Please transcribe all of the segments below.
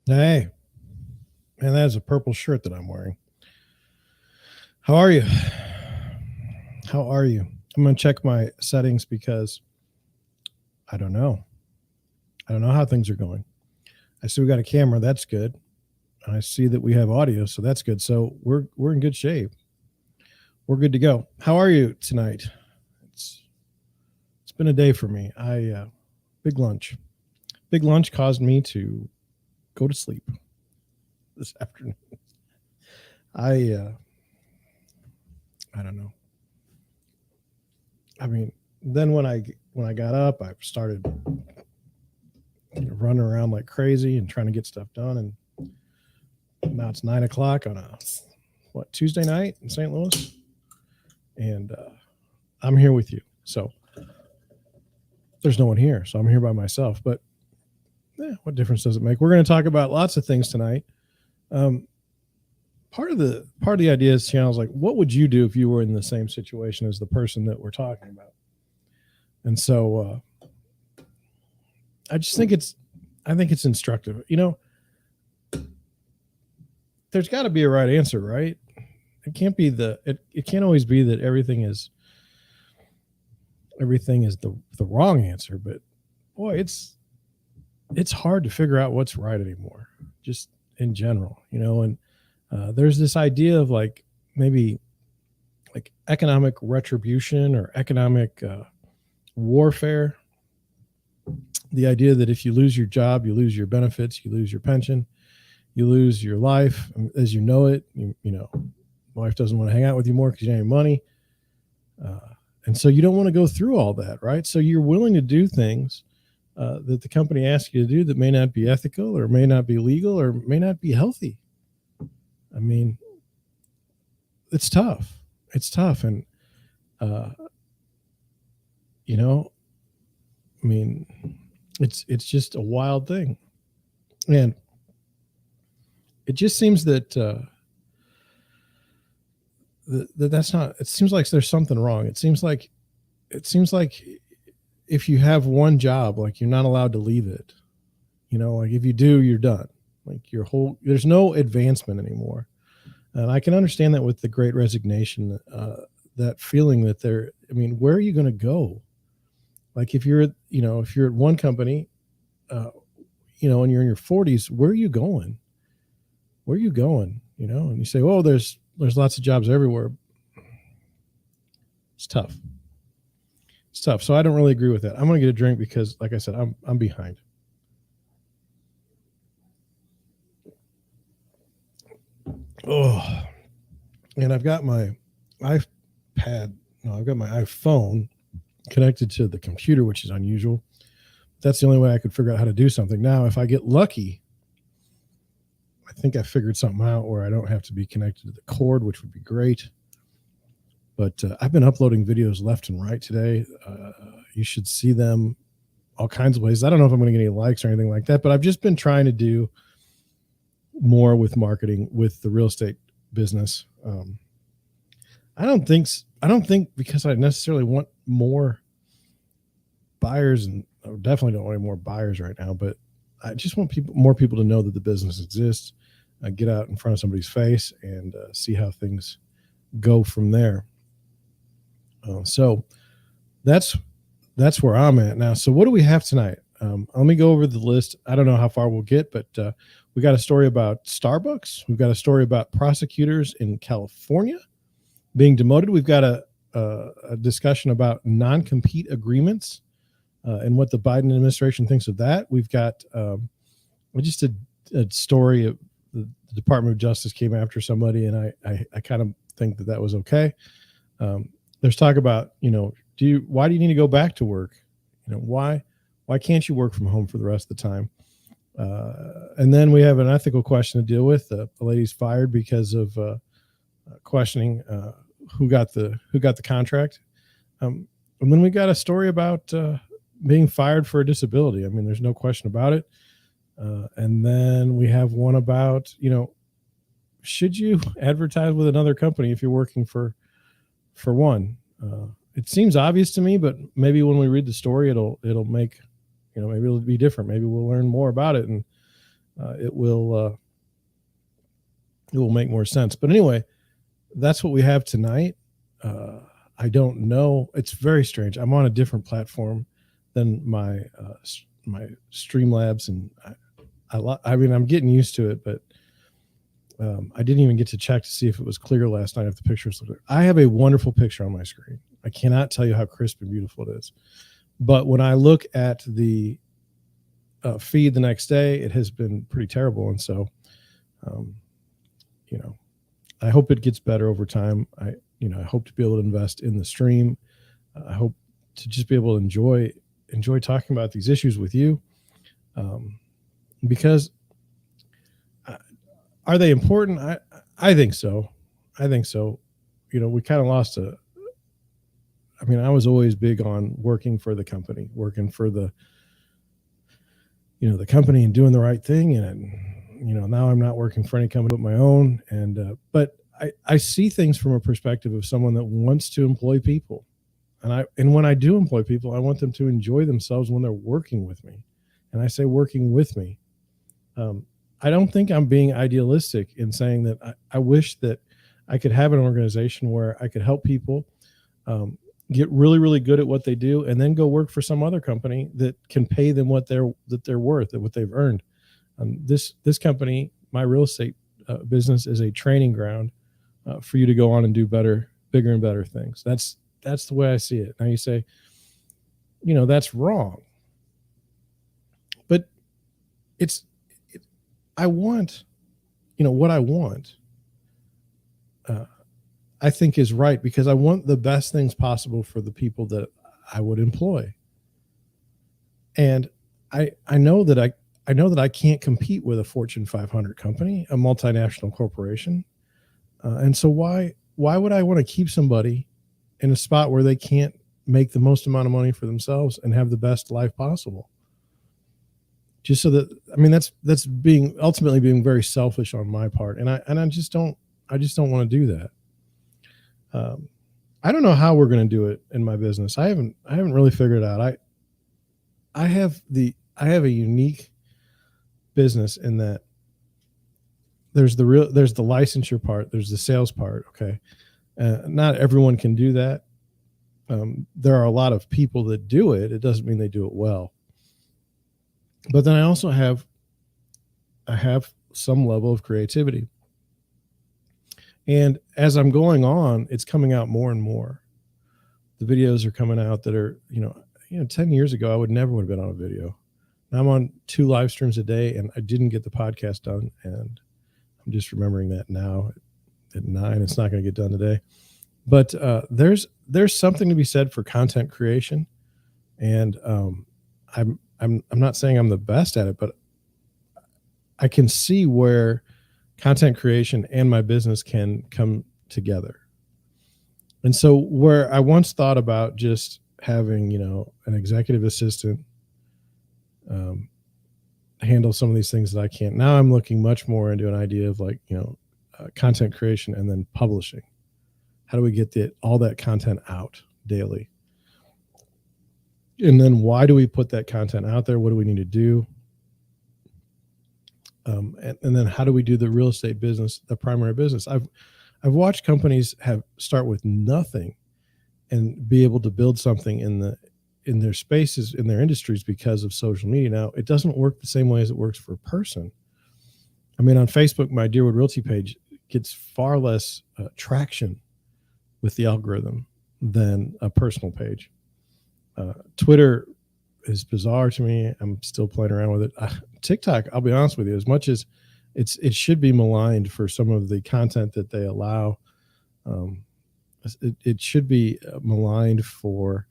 Hey, man, that is a purple shirt that I'm wearing. How are you? How are you? I'm going to check my settings because I don't know. I don't know how things are going. I see we got a camera. That's good. And I see that we have audio, so that's good. So we're in good shape. We're good to go. How are you tonight? It's it's been a day for me. Big lunch. Big lunch caused me to go to sleep this afternoon. I uh, I don't know. I mean, then when I got up, I started running around like crazy and trying to get stuff done. And now it's 9 o'clock on a Tuesday night in St. Louis, and I'm here with you. So there's no one here, so I'm here by myself. But what difference does it make? We're going to talk about lots of things tonight. Um, part of the idea of this channel is like, what would you do if you were in the same situation as the person that we're talking about? And so I just think it's instructive. There's got to be a right answer, right? It can't be it can't always be that everything is the wrong answer. But boy, it's hard to figure out what's right anymore, just in general. And there's this idea of like maybe like economic retribution or economic warfare. The idea that if you lose your job, you lose your benefits, you lose your pension, you lose your life as you know it. Wife doesn't want to hang out with you more because you don't have money. And so you don't want to go through all that, right? So you're willing to do things that the company asks you to do that may not be ethical or may not be legal or may not be healthy. I mean, it's tough. It's tough. And, I mean, it's just a wild thing. And it just seems that that's not. It seems like there's something wrong. It seems like if you have one job, like you're not allowed to leave it. Like if you do, you're done. Like there's no advancement anymore. And I can understand that with the Great Resignation, that feeling that where are you going to go? Like if you're at one company, and you're in your 40s, where are you going? Where are you going? And you say, oh, there's lots of jobs everywhere. It's tough. It's tough. So I don't really agree with that. I'm going to get a drink because, like I said, I'm behind. Oh, and I've got my iPad. No, I've got my iPhone connected to the computer, which is unusual. That's the only way I could figure out how to do something. Now, if I get lucky, I think I figured something out where I don't have to be connected to the cord, which would be great. But I've been uploading videos left and right today. You should see them all kinds of ways. I don't know if I'm going to get any likes or anything like that, but I've just been trying to do more with marketing with the real estate business. I don't think because I necessarily want more buyers, and I definitely don't want any more buyers right now, but I just want more people to know that the business exists, get out in front of somebody's face and see how things go from there. So that's where I'm at now. So what do we have tonight? Let me go over the list. I don't know how far we'll get, but we got a story about Starbucks. We've got a story about prosecutors in California being demoted. We've got a discussion about non-compete agreements and what the Biden administration thinks of that. We've got just a story of the Department of Justice came after somebody, and I kind of think that was okay. There's talk about, why do you need to go back to work? Why can't you work from home for the rest of the time? And then we have an ethical question to deal with. The lady's fired because of questioning who got the contract. And then we got a story about being fired for a disability. I mean, there's no question about it. And then we have one about, should you advertise with another company if you're working for one? It seems obvious to me, but maybe when we read the story, it'll make, maybe it'll be different. Maybe we'll learn more about it. And it will make more sense. But anyway, that's what we have tonight. I don't know. It's very strange. I'm on a different platform than my Streamlabs, and I mean, I'm getting used to it, but I didn't even get to check to see if it was clear last night, if the pictures look. I have a wonderful picture on my screen. I cannot tell you how crisp and beautiful it is. But when I look at the feed the next day, it has been pretty terrible. And so, I hope it gets better over time. I hope to be able to invest in the stream. I hope to just be able to enjoy talking about these issues with you, because are they important? I think so. I think so. We kind of lost I was always big on working for the company, working for the company and doing the right thing. And, now I'm not working for any company but my own. And, but I see things from a perspective of someone that wants to employ people. And when I do employ people, I want them to enjoy themselves when they're working with me. And I say working with me. I don't think I'm being idealistic in saying that I wish that I could have an organization where I could help people get really, really good at what they do, and then go work for some other company that can pay them what they're worth, what they've earned. This company, my real estate business, is a training ground for you to go on and do better, bigger and better things. That's the way I see it. Now you say, that's wrong, but I want, what I want, I think is right, because I want the best things possible for the people that I would employ. And I know that I can't compete with a Fortune 500 company, a multinational corporation. And so why would I want to keep somebody in a spot where they can't make the most amount of money for themselves and have the best life possible? Just so that, that's ultimately being very selfish on my part. And I just don't want to do that. I don't know how we're going to do it in my business. I haven't really figured it out. I have a unique business in that there's the licensure part, there's the sales part. Okay. Not everyone can do that. There are a lot of people that do it. It doesn't mean they do it well. But then I also have some level of creativity. And as I'm going on, it's coming out more and more. The videos are coming out that are, 10 years ago, I would never have been on a video. Now I'm on 2 live streams a day, and I didn't get the podcast done. And I'm just remembering that now at 9, it's not going to get done today. But there's something to be said for content creation. And I'm not saying I'm the best at it, but I can see where content creation and my business can come together. And so where I once thought about just having, an executive assistant handle some of these things that I can't, now I'm looking much more into an idea of content creation and then publishing. How do we get all that content out daily? And then why do we put that content out there? What do we need to do? And then how do we do the real estate business, the primary business? I've watched companies start with nothing and be able to build something in their spaces, in their industries, because of social media. Now, it doesn't work the same way as it works for a person. On Facebook, my Deerwood Realty page gets far less traction with the algorithm than a personal page. Twitter is bizarre to me. I'm still playing around with it. TikTok, I'll be honest with you, as much as it should be maligned for some of the content that they allow, it should be maligned for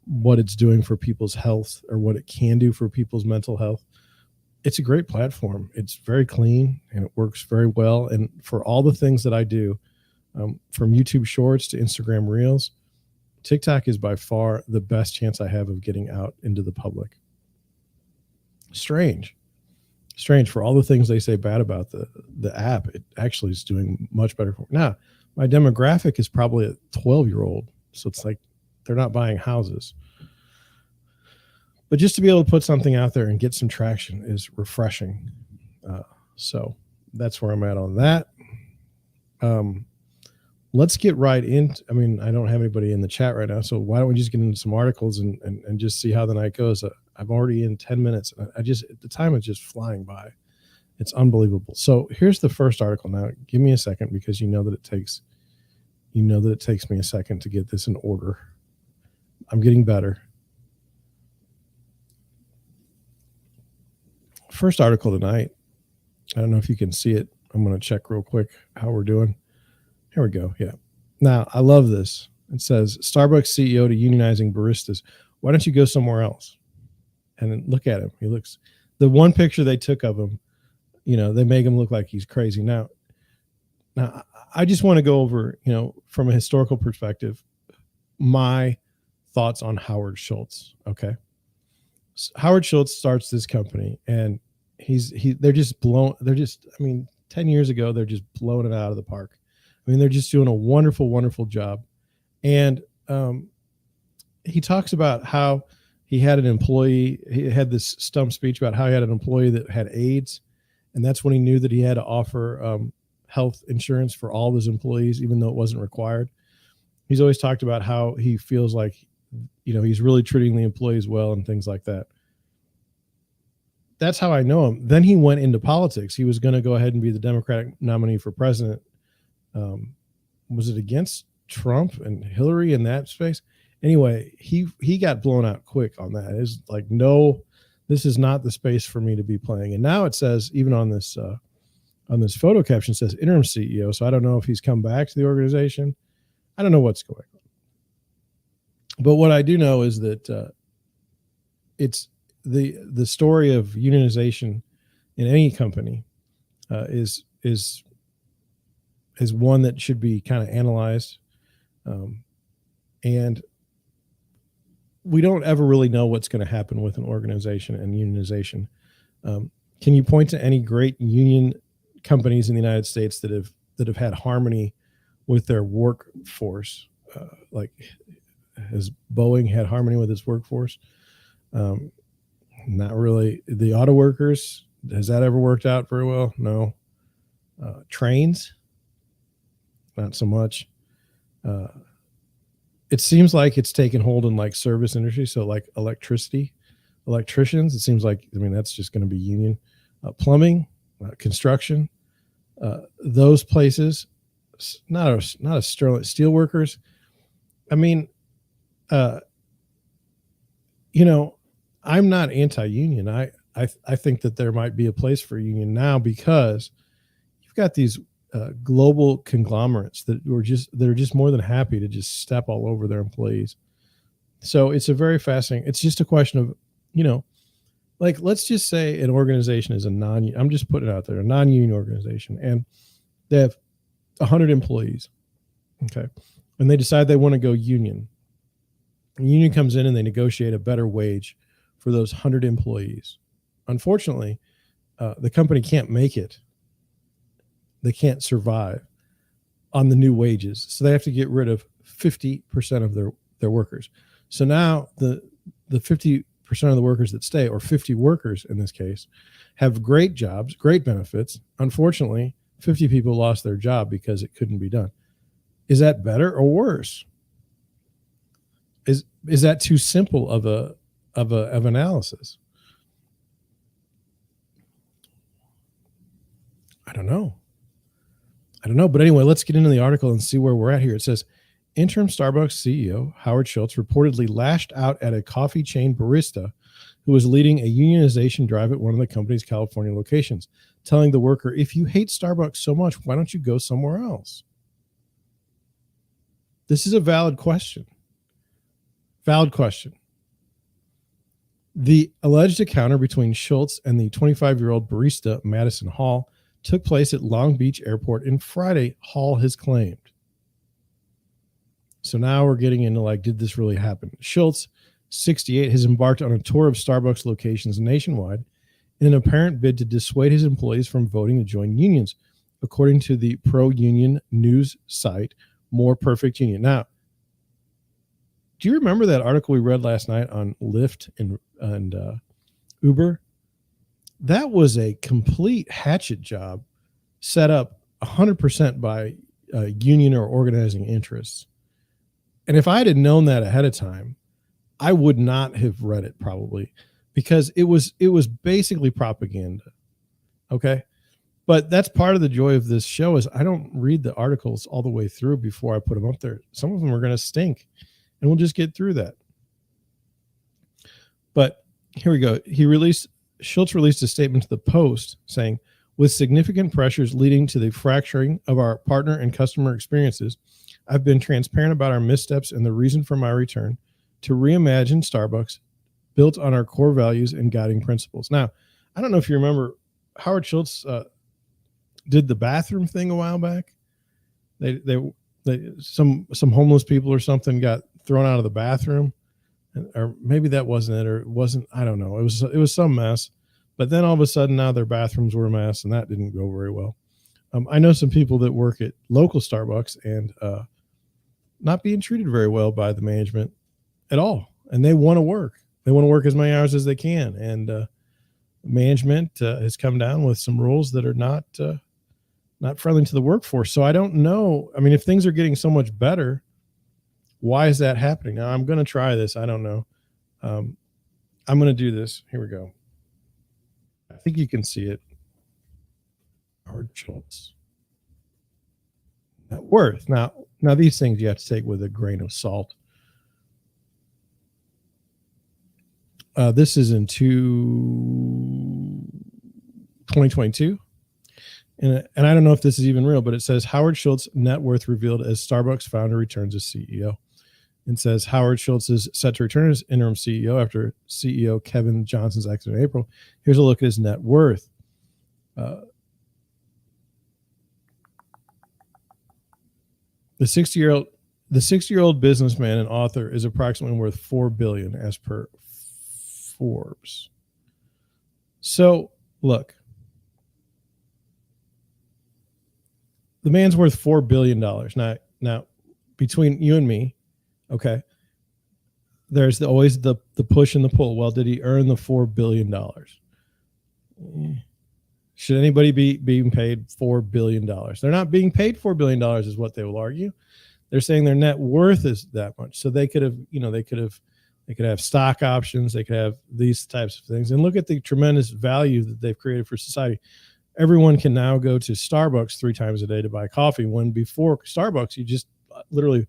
what it's doing for people's health, or what it can do for people's mental health. It's a great platform. It's very clean and it works very well. And for all the things that I do, from YouTube Shorts to Instagram Reels, TikTok is by far the best chance I have of getting out into the public. Strange for all the things they say bad about the app. It actually is doing much better. Now, my demographic is probably a 12-year-old. So it's like they're not buying houses. But just to be able to put something out there and get some traction is refreshing. So that's where I'm at on that. Let's get right into, I mean, I don't have anybody in the chat right now, so why don't we just get into some articles and just see how the night goes. I'm already in 10 minutes. The time is just flying by. It's unbelievable. So here's the first article. Now, give me a second, because you know that it takes me a second to get this in order. I'm getting better. First article tonight. I don't know if you can see it. I'm going to check real quick how we're doing. Here we go. Yeah. Now, I love this. It says, Starbucks CEO to unionizing baristas. Why don't you go somewhere else? And then look at him. He looks, the one picture they took of him, they make him look like he's crazy. Now, I just want to go over, from a historical perspective, my thoughts on Howard Schultz. Okay. Howard Schultz starts this company, and they're just 10 years ago, they're just blowing it out of the park. I mean, they're just doing a wonderful, wonderful job. And he talks about how he had an employee, he had this stump speech about how he had an employee that had AIDS. And that's when he knew that he had to offer health insurance for all of his employees, even though it wasn't required. He's always talked about how he feels like, he's really treating the employees well and things like that. That's how I know him. Then he went into politics. He was going to go ahead and be the Democratic nominee for president. Was it against Trump and Hillary in that space? Anyway, he got blown out quick on that. It's like, no, this is not the space for me to be playing. And now it says, even on this photo caption, says interim CEO. So I don't know if he's come back to the organization. I don't know what's going on. But what I do know is that it's the story of unionization in any company is one that should be kind of analyzed. And we don't ever really know what's going to happen with an organization and unionization. Can you point to any great union companies in the United States that have had harmony with their workforce? Like, has Boeing had harmony with its workforce? Not really. The auto workers, has that ever worked out very well? No. Trains, not so much. It seems like it's taken hold in like service industry. So like electricians, it seems like, that's just going to be union. Plumbing, construction, those places, not a sterling. Steel workers. I'm not anti-union. I think that there might be a place for a union now, because you've got these global conglomerates that are just more than happy to just step all over their employees. So it's a very fascinating. It's just a question of, like, let's just say an organization is I'm just putting it out there, a non-union organization, and they have 100 employees. Okay. And they decide they want to go union. The union comes in and they negotiate a better wage for those 100 employees. Unfortunately, the company can't make it. They can't survive on the new wages. So they have to get rid of 50% of their workers. So now the 50% of the workers that stay, or 50 workers in this case, have great jobs, great benefits. Unfortunately, 50 people lost their job because it couldn't be done. Is that better or worse? Is that too simple of analysis? I don't know. But anyway, let's get into the article and see where we're at here. It says, interim Starbucks CEO Howard Schultz reportedly lashed out at a coffee chain barista who was leading a unionization drive at one of the company's California locations, telling the worker, if you hate Starbucks so much, why don't you go somewhere else? This is a valid question. The alleged encounter between Schultz and the 25-year-old barista, Madison Hall, took place at Long Beach Airport on Friday, Hall has claimed. So now we're getting into, like, did this really happen? Schultz, 68, has embarked on a tour of Starbucks locations nationwide in an apparent bid to dissuade his employees from voting to join unions, according to the pro-union news site More Perfect Union. Now, do you remember that article we read last night on Lyft and Uber. That was a complete hatchet job set up 100% by union or organizing interests. And if I had known that ahead of time, I would not have read it probably, because it was basically propaganda. Okay. But that's part of the joy of this show is I don't read the articles all the way through before I put them up there. Some of them are going to stink, and we'll just get through that. But here we go. Schultz released a statement to the Post saying, with significant pressures leading to the fracturing of our partner and customer experiences, I've been transparent about our missteps and the reason for my return to reimagine Starbucks built on our core values and guiding principles. Now, I don't know if you remember, Howard Schultz did the bathroom thing a while back. Some homeless people or something got thrown out of the bathroom, or maybe that wasn't it, or it wasn't. I don't know. It was some mess. But then all of a sudden now their bathrooms were a mess, and that didn't go very well. I know some people that work at local Starbucks and not being treated very well by the management at all, and they want to work. They want to work as many hours as they can, and management has come down with some rules that are not friendly to the workforce. So I don't know. I mean, if things are getting so much better, why is that happening? Now, I'm going to try this. I don't know. I'm going to do this. Here we go. I think you can see it. Howard Schultz. Net worth. Now these things you have to take with a grain of salt. This is in 2022. And I don't know if this is even real, but it says Howard Schultz net worth revealed as Starbucks founder returns as CEO. It says Howard Schultz is set to return as interim CEO after CEO Kevin Johnson's exit in April. Here's a look at his net worth. The 60-year-old businessman and author is approximately worth $4 billion as per Forbes. So look, the man's worth $4 billion. Now, between you and me, okay, there's always the push and the pull. Well, did he earn the $4 billion? Should anybody be being paid $4 billion? They're not being paid $4 billion is what they will argue. They're saying their net worth is that much. So they could have stock options. They could have these types of things. And look at the tremendous value that they've created for society. Everyone can now go to Starbucks 3 times a day to buy coffee, when before Starbucks, you just literally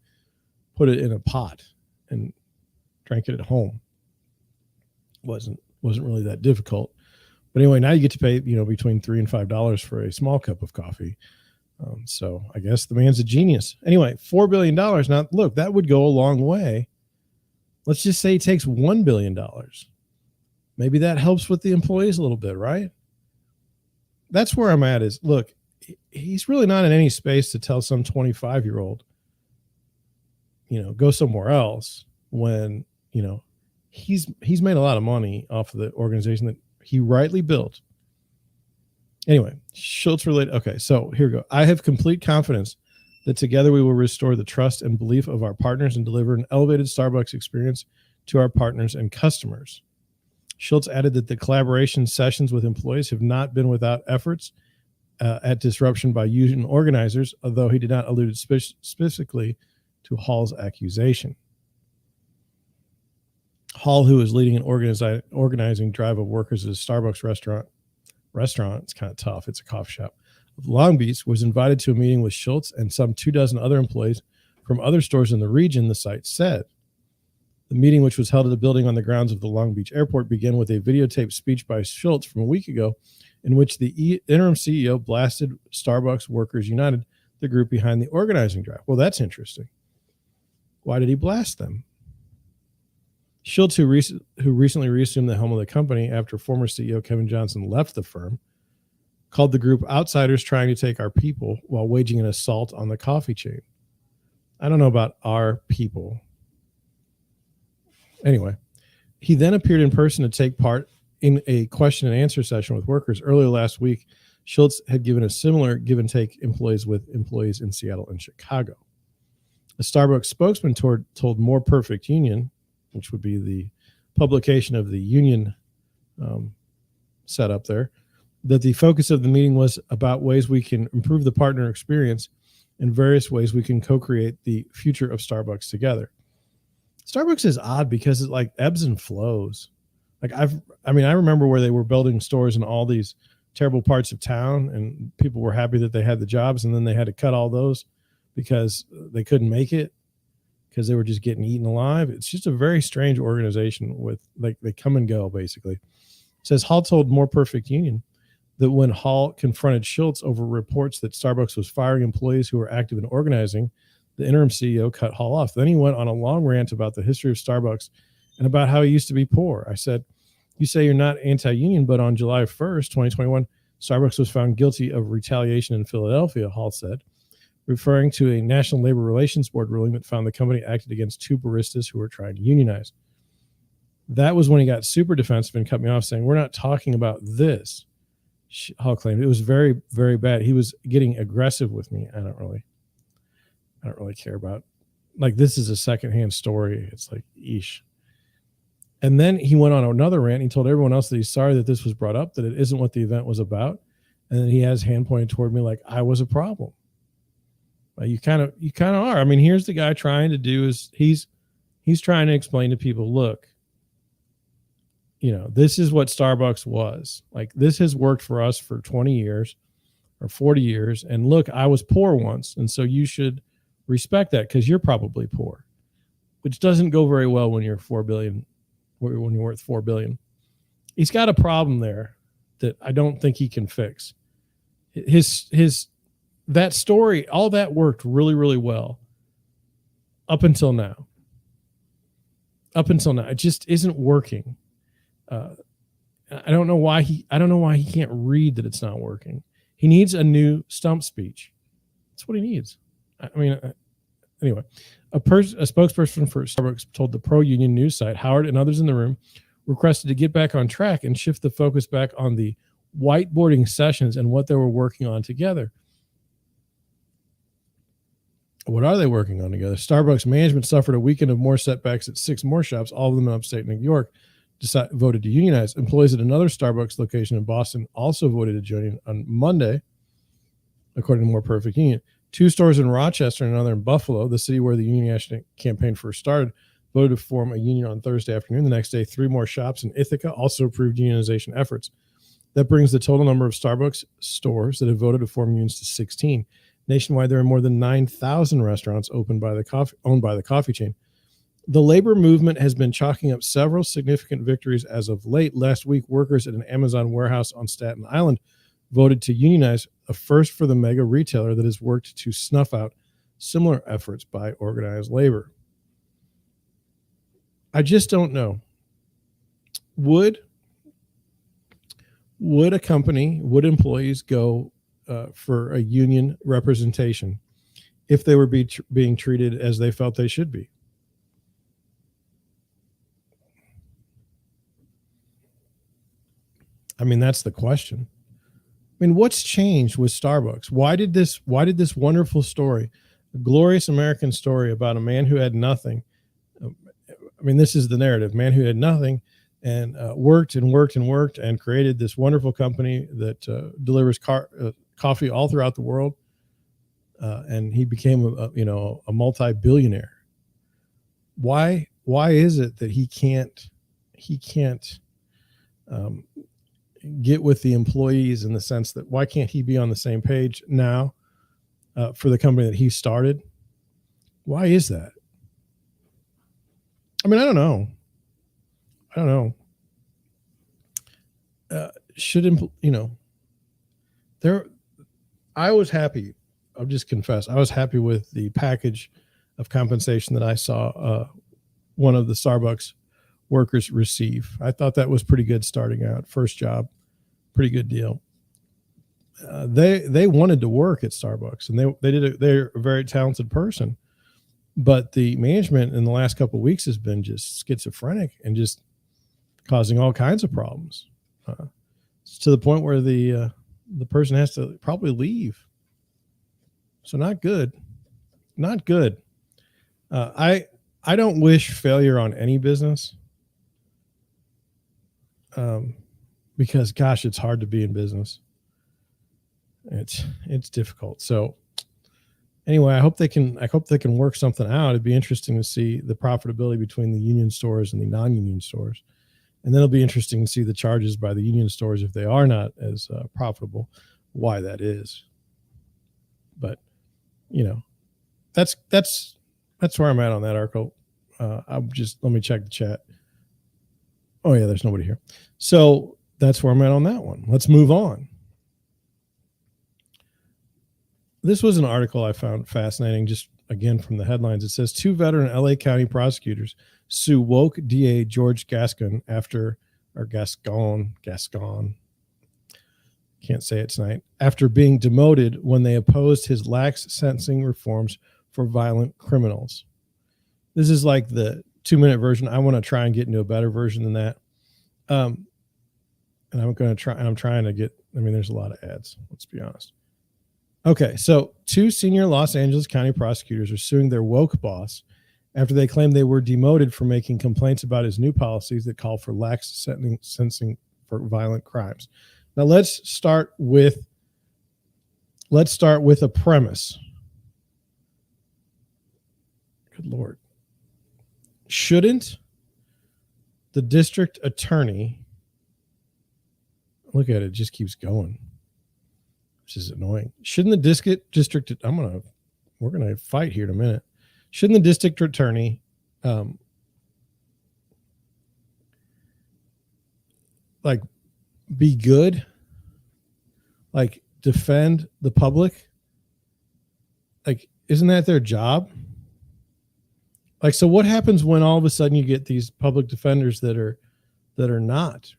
put it in a pot and drank it at home. Wasn't really that difficult. But anyway, now you get to pay, between $3 and $5 for a small cup of coffee. So I guess the man's a genius. Anyway, $4 billion. Now, look, that would go a long way. Let's just say he takes $1 billion. Maybe that helps with the employees a little bit, right? That's where I'm at is, look, he's really not in any space to tell some 25-year-old, go somewhere else when, he's made a lot of money off of the organization that he rightly built. Anyway, Schultz related. Okay, so here we go. I have complete confidence that together we will restore the trust and belief of our partners and deliver an elevated Starbucks experience to our partners and customers. Schultz added that the collaboration sessions with employees have not been without efforts at disruption by union organizers, although he did not allude specifically to Hall's accusation. Hall, who is leading an organizing drive of workers at a Starbucks restaurant, it's kind of tough, it's a coffee shop, of Long Beach, was invited to a meeting with Schultz and some 24 other employees from other stores in the region, the site said. The meeting, which was held at a building on the grounds of the Long Beach airport, began with a videotaped speech by Schultz from a week ago in which the interim CEO blasted Starbucks Workers United, the group behind the organizing drive. Well, that's interesting. Why did he blast them? Schultz, who recently reassumed the helm of the company after former CEO Kevin Johnson left the firm, called the group outsiders trying to take our people while waging an assault on the coffee chain. I don't know about our people. Anyway, he then appeared in person to take part in a question and answer session with workers. Earlier last week, Schultz had given a similar give and take with employees in Seattle and Chicago. A Starbucks spokesman told More Perfect Union, which would be the publication of the union setup there, that the focus of the meeting was about ways we can improve the partner experience and various ways we can co-create the future of Starbucks together. Starbucks is odd because it like ebbs and flows. Like I remember where they were building stores in all these terrible parts of town and people were happy that they had the jobs, and then they had to cut all those because they couldn't make it because they were just getting eaten alive. It's just a very strange organization with like they come and go basically. It says Hall told More Perfect Union that when Hall confronted Schultz over reports that Starbucks was firing employees who were active in organizing, the interim CEO cut Hall off. Then he went on a long rant about the history of Starbucks and about how he used to be poor. I said, you say you're not anti-union, but on July 1st, 2021, Starbucks was found guilty of retaliation in Philadelphia, Hall said, referring to a National Labor Relations Board ruling that found the company acted against two baristas who were trying to unionize. That was when he got super defensive and cut me off saying, we're not talking about this. Hall claimed it was very, very bad. He was getting aggressive with me. I don't really care about, like, this is a secondhand story. It's like, eesh. And then he went on another rant. He told everyone else that he's sorry that this was brought up, that it isn't what the event was about. And then he has hand pointed toward me like I was a problem. Well, you kind of are. I mean, here's the guy trying to do is he's trying to explain to people, look, you know, this is what Starbucks was. Like, this has worked for us for 20 years or 40 years. And look, I was poor once. And so you should respect that because you're probably poor, which doesn't go very well when you're 4 billion, when you're worth 4 billion. He's got a problem there that I don't think he can fix. That story, all that worked really, really well up until now. It just isn't working. I don't know why he can't read that it's not working. He needs a new stump speech. That's what he needs. I mean, anyway, a spokesperson for Starbucks told the pro-union news site, Howard and others in the room requested to get back on track and shift the focus back on the whiteboarding sessions and what they were working on together. What are they working on together? Starbucks management suffered a weekend of more setbacks at 6 more shops, all of them in upstate New York, voted to unionize. Employees at another Starbucks location in Boston also voted to join on Monday, according to More Perfect Union. 2 stores in Rochester and another in Buffalo, the city where the union campaign first started, voted to form a union on Thursday afternoon. The next day, 3 more shops in Ithaca also approved unionization efforts. That brings the total number of Starbucks stores that have voted to form unions to 16. Nationwide, there are more than 9,000 restaurants owned by the coffee chain. The labor movement has been chalking up several significant victories as of late. Last week, workers at an Amazon warehouse on Staten Island voted to unionize, a first for the mega retailer that has worked to snuff out similar efforts by organized labor. I just don't know. Would employees go for a union representation if they were being treated as they felt they should be? I mean, that's the question. I mean, what's changed with Starbucks? Why did this wonderful story, a glorious American story about a man who had nothing? I mean, this is the narrative: man who had nothing and worked and created this wonderful company that delivers coffee all throughout the world, and he became a multi-billionaire. Why is it that he can't get with the employees in the sense that why can't he be on the same page now for the company that he started? Why is that? I mean, I don't know. I was happy. I'll just confess. I was happy with the package of compensation that I saw one of the Starbucks workers receive. I thought that was pretty good starting out. First job, pretty good deal. They wanted to work at Starbucks, and they're a very talented person. But the management in the last couple of weeks has been just schizophrenic and just causing all kinds of problems. It's to the point where the person has to probably leave. So not good. I don't wish failure on any business. because gosh, it's hard to be in business. It's difficult. So anyway, I hope they can work something out. It'd be interesting to see the profitability between the union stores and the non-union stores. And then it'll be interesting to see the charges by the union stores, if they are not as profitable, why that is. But, that's where I'm at on that article. Let me check the chat. Oh yeah, there's nobody here. So that's where I'm at on that one. Let's move on. This was an article I found fascinating, just again from the headlines. It says 2 veteran LA County prosecutors sue woke DA George Gascon Gascon, can't say it tonight, after being demoted when they opposed his lax sentencing reforms for violent criminals. This is like the 2-minute version. I want to try and get into a better version than that. And I'm trying to get, there's a lot of ads, let's be honest. Okay, so 2 senior Los Angeles County prosecutors are suing their woke boss after they claim they were demoted for making complaints about his new policies that call for lax sentencing for violent crimes. Now let's start with a premise. Good Lord. Shouldn't the district attorney, look at it, it just keeps going, which is annoying. Shouldn't the district, we're going to fight here in a minute. Shouldn't the district attorney be good? Like defend the public? Like, isn't that their job? Like, so what happens when all of a sudden you get these public defenders that are not,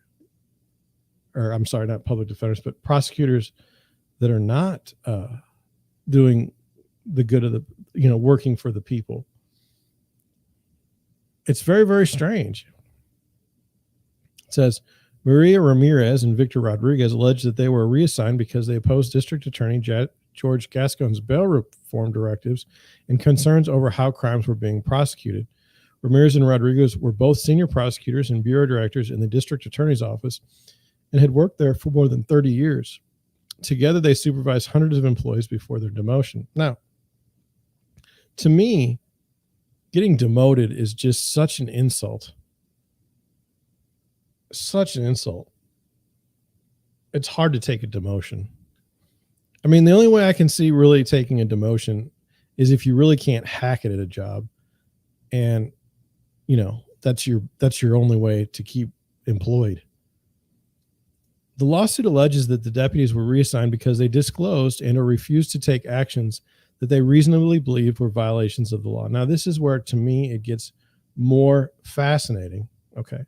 or I'm sorry, not public defenders, but prosecutors that are not doing the good of the, working for the people? It's very, very strange. It says Maria Ramirez and Victor Rodriguez alleged that they were reassigned because they opposed District Attorney George Gascon's bail reform directives and concerns over how crimes were being prosecuted. Ramirez and Rodriguez were both senior prosecutors and bureau directors in the district attorney's office and had worked there for more than 30 years. Together, they supervised hundreds of employees before their demotion. Now, to me, getting demoted is just such an insult. Such an insult. It's hard to take a demotion. The only way I can see really taking a demotion is if you really can't hack it at a job. And, that's your only way to keep employed. The lawsuit alleges that the deputies were reassigned because they disclosed and or refused to take actions that they reasonably believed were violations of the law. Now, this is where, to me, it gets more fascinating. Okay.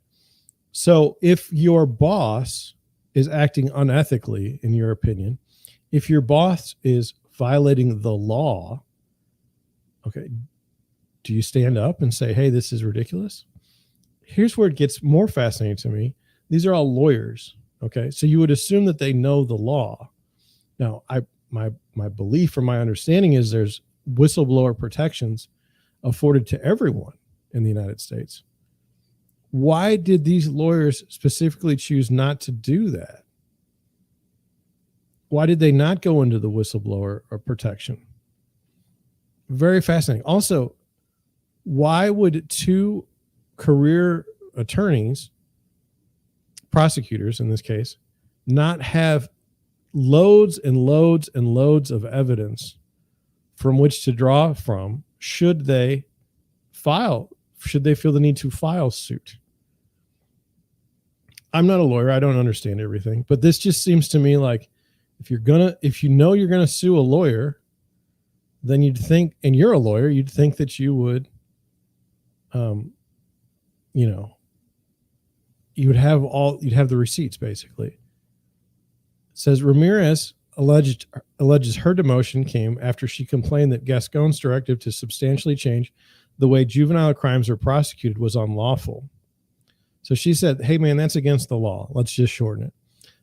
So if your boss is acting unethically, in your opinion, if your boss is violating the law, okay, do you stand up and say, hey, this is ridiculous? Here's where it gets more fascinating to me. These are all lawyers. Okay, so you would assume that they know the law. Now, my belief or my understanding is there's whistleblower protections afforded to everyone in the United States. Why did these lawyers specifically choose not to do that? Why did they not go into the whistleblower or protection? Very fascinating. Also, why would 2 career attorneys, prosecutors in this case, not have loads and loads and loads of evidence from which to draw from should they feel the need to file suit? I'm not a lawyer. I don't understand everything, but this just seems to me like if you're gonna sue a lawyer, then you'd think, and you're a lawyer, you'd think that you would, you'd have the receipts basically. It says Ramirez alleges her demotion came after she complained that Gascon's directive to substantially change the way juvenile crimes are prosecuted was unlawful. So she said, hey man, that's against the law. Let's just shorten it.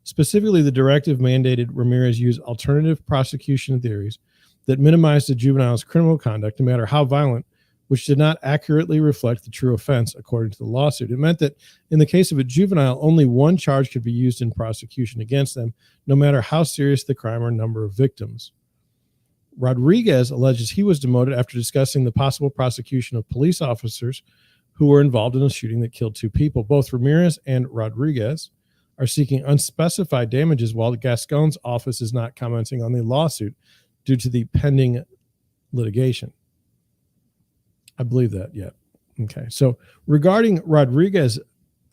Specifically, the directive mandated Ramirez use alternative prosecution theories that minimized the juvenile's criminal conduct, no matter how violent, which did not accurately reflect the true offense according to the lawsuit. It meant that in the case of a juvenile, only one charge could be used in prosecution against them, no matter how serious the crime or number of victims. Rodriguez alleges he was demoted after discussing the possible prosecution of police officers who were involved in a shooting that killed 2 people. Both Ramirez and Rodriguez are seeking unspecified damages, while Gascon's office is not commenting on the lawsuit due to the pending litigation. I believe that, yeah. Okay, so regarding Rodriguez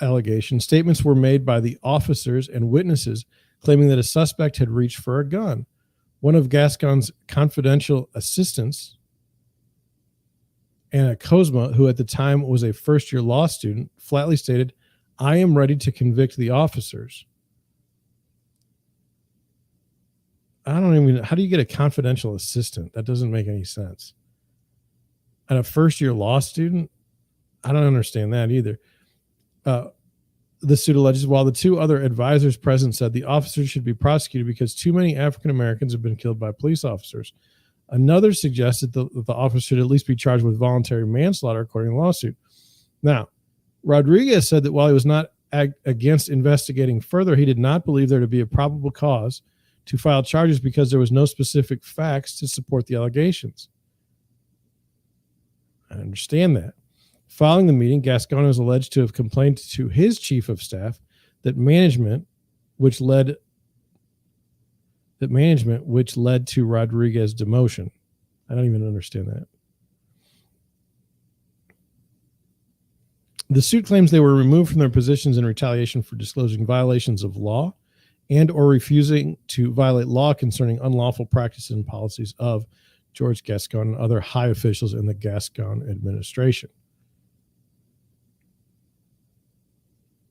allegation, statements were made by the officers and witnesses claiming that a suspect had reached for a gun. One of Gascon's confidential assistants, Anna Kozma, who at the time was a first-year law student, flatly stated, "I am ready to convict the officers." I don't even, how do you get a confidential assistant? That doesn't make any sense. And a first-year law student? I don't understand that either. The suit alleges, while the 2 other advisors present said the officers should be prosecuted because too many African Americans have been killed by police officers. Another suggested that the officer should at least be charged with voluntary manslaughter according to the lawsuit. Now, Rodriguez said that while he was not against investigating further, he did not believe there to be a probable cause to file charges because there was no specific facts to support the allegations. I understand that. Following the meeting, Gascon is alleged to have complained to his chief of staff that management, which led to Rodriguez's demotion. I don't even understand that. The suit claims they were removed from their positions in retaliation for disclosing violations of law and or refusing to violate law concerning unlawful practices and policies of George Gascon and other high officials in the Gascon administration.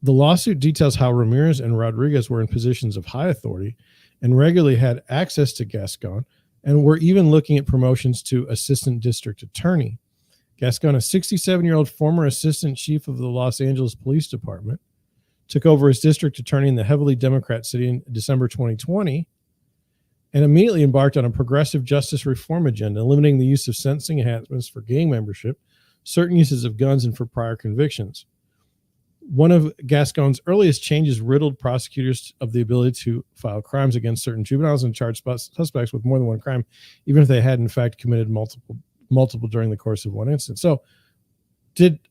The lawsuit details how Ramirez and Rodriguez were in positions of high authority and regularly had access to Gascon and were even looking at promotions to assistant district attorney. Gascon, a 67-year-old former assistant chief of the Los Angeles Police Department, took over as district attorney in the heavily Democrat city in December 2020 and immediately embarked on a progressive justice reform agenda, limiting the use of sentencing enhancements for gang membership, certain uses of guns, and for prior convictions. One of Gascon's earliest changes riddled prosecutors of the ability to file crimes against certain juveniles and charge suspects with more than one crime, even if they had in fact committed multiple during the course of one instance. So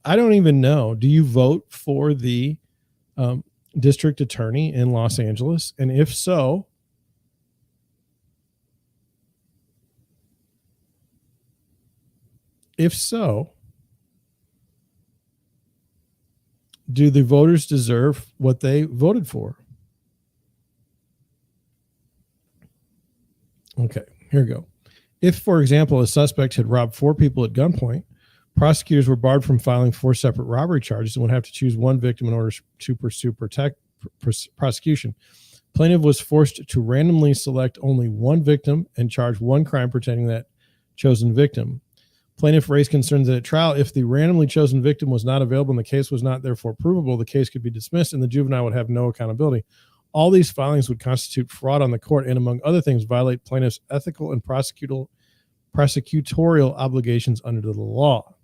I don't even know, do you vote for the district attorney in Los Angeles? And if so, do the voters deserve what they voted for? Okay, here we go. If, for example, a suspect had robbed 4 people at gunpoint, prosecutors were barred from filing 4 separate robbery charges and would have to choose one victim in order to pursue prosecution. Plaintiff was forced to randomly select only one victim and charge one crime pertaining to that chosen victim. Plaintiff raised concerns that at trial, if the randomly chosen victim was not available and the case was not therefore provable, the case could be dismissed and the juvenile would have no accountability. All these filings would constitute fraud on the court and, among other things, violate plaintiff's ethical and prosecutorial obligations under the law.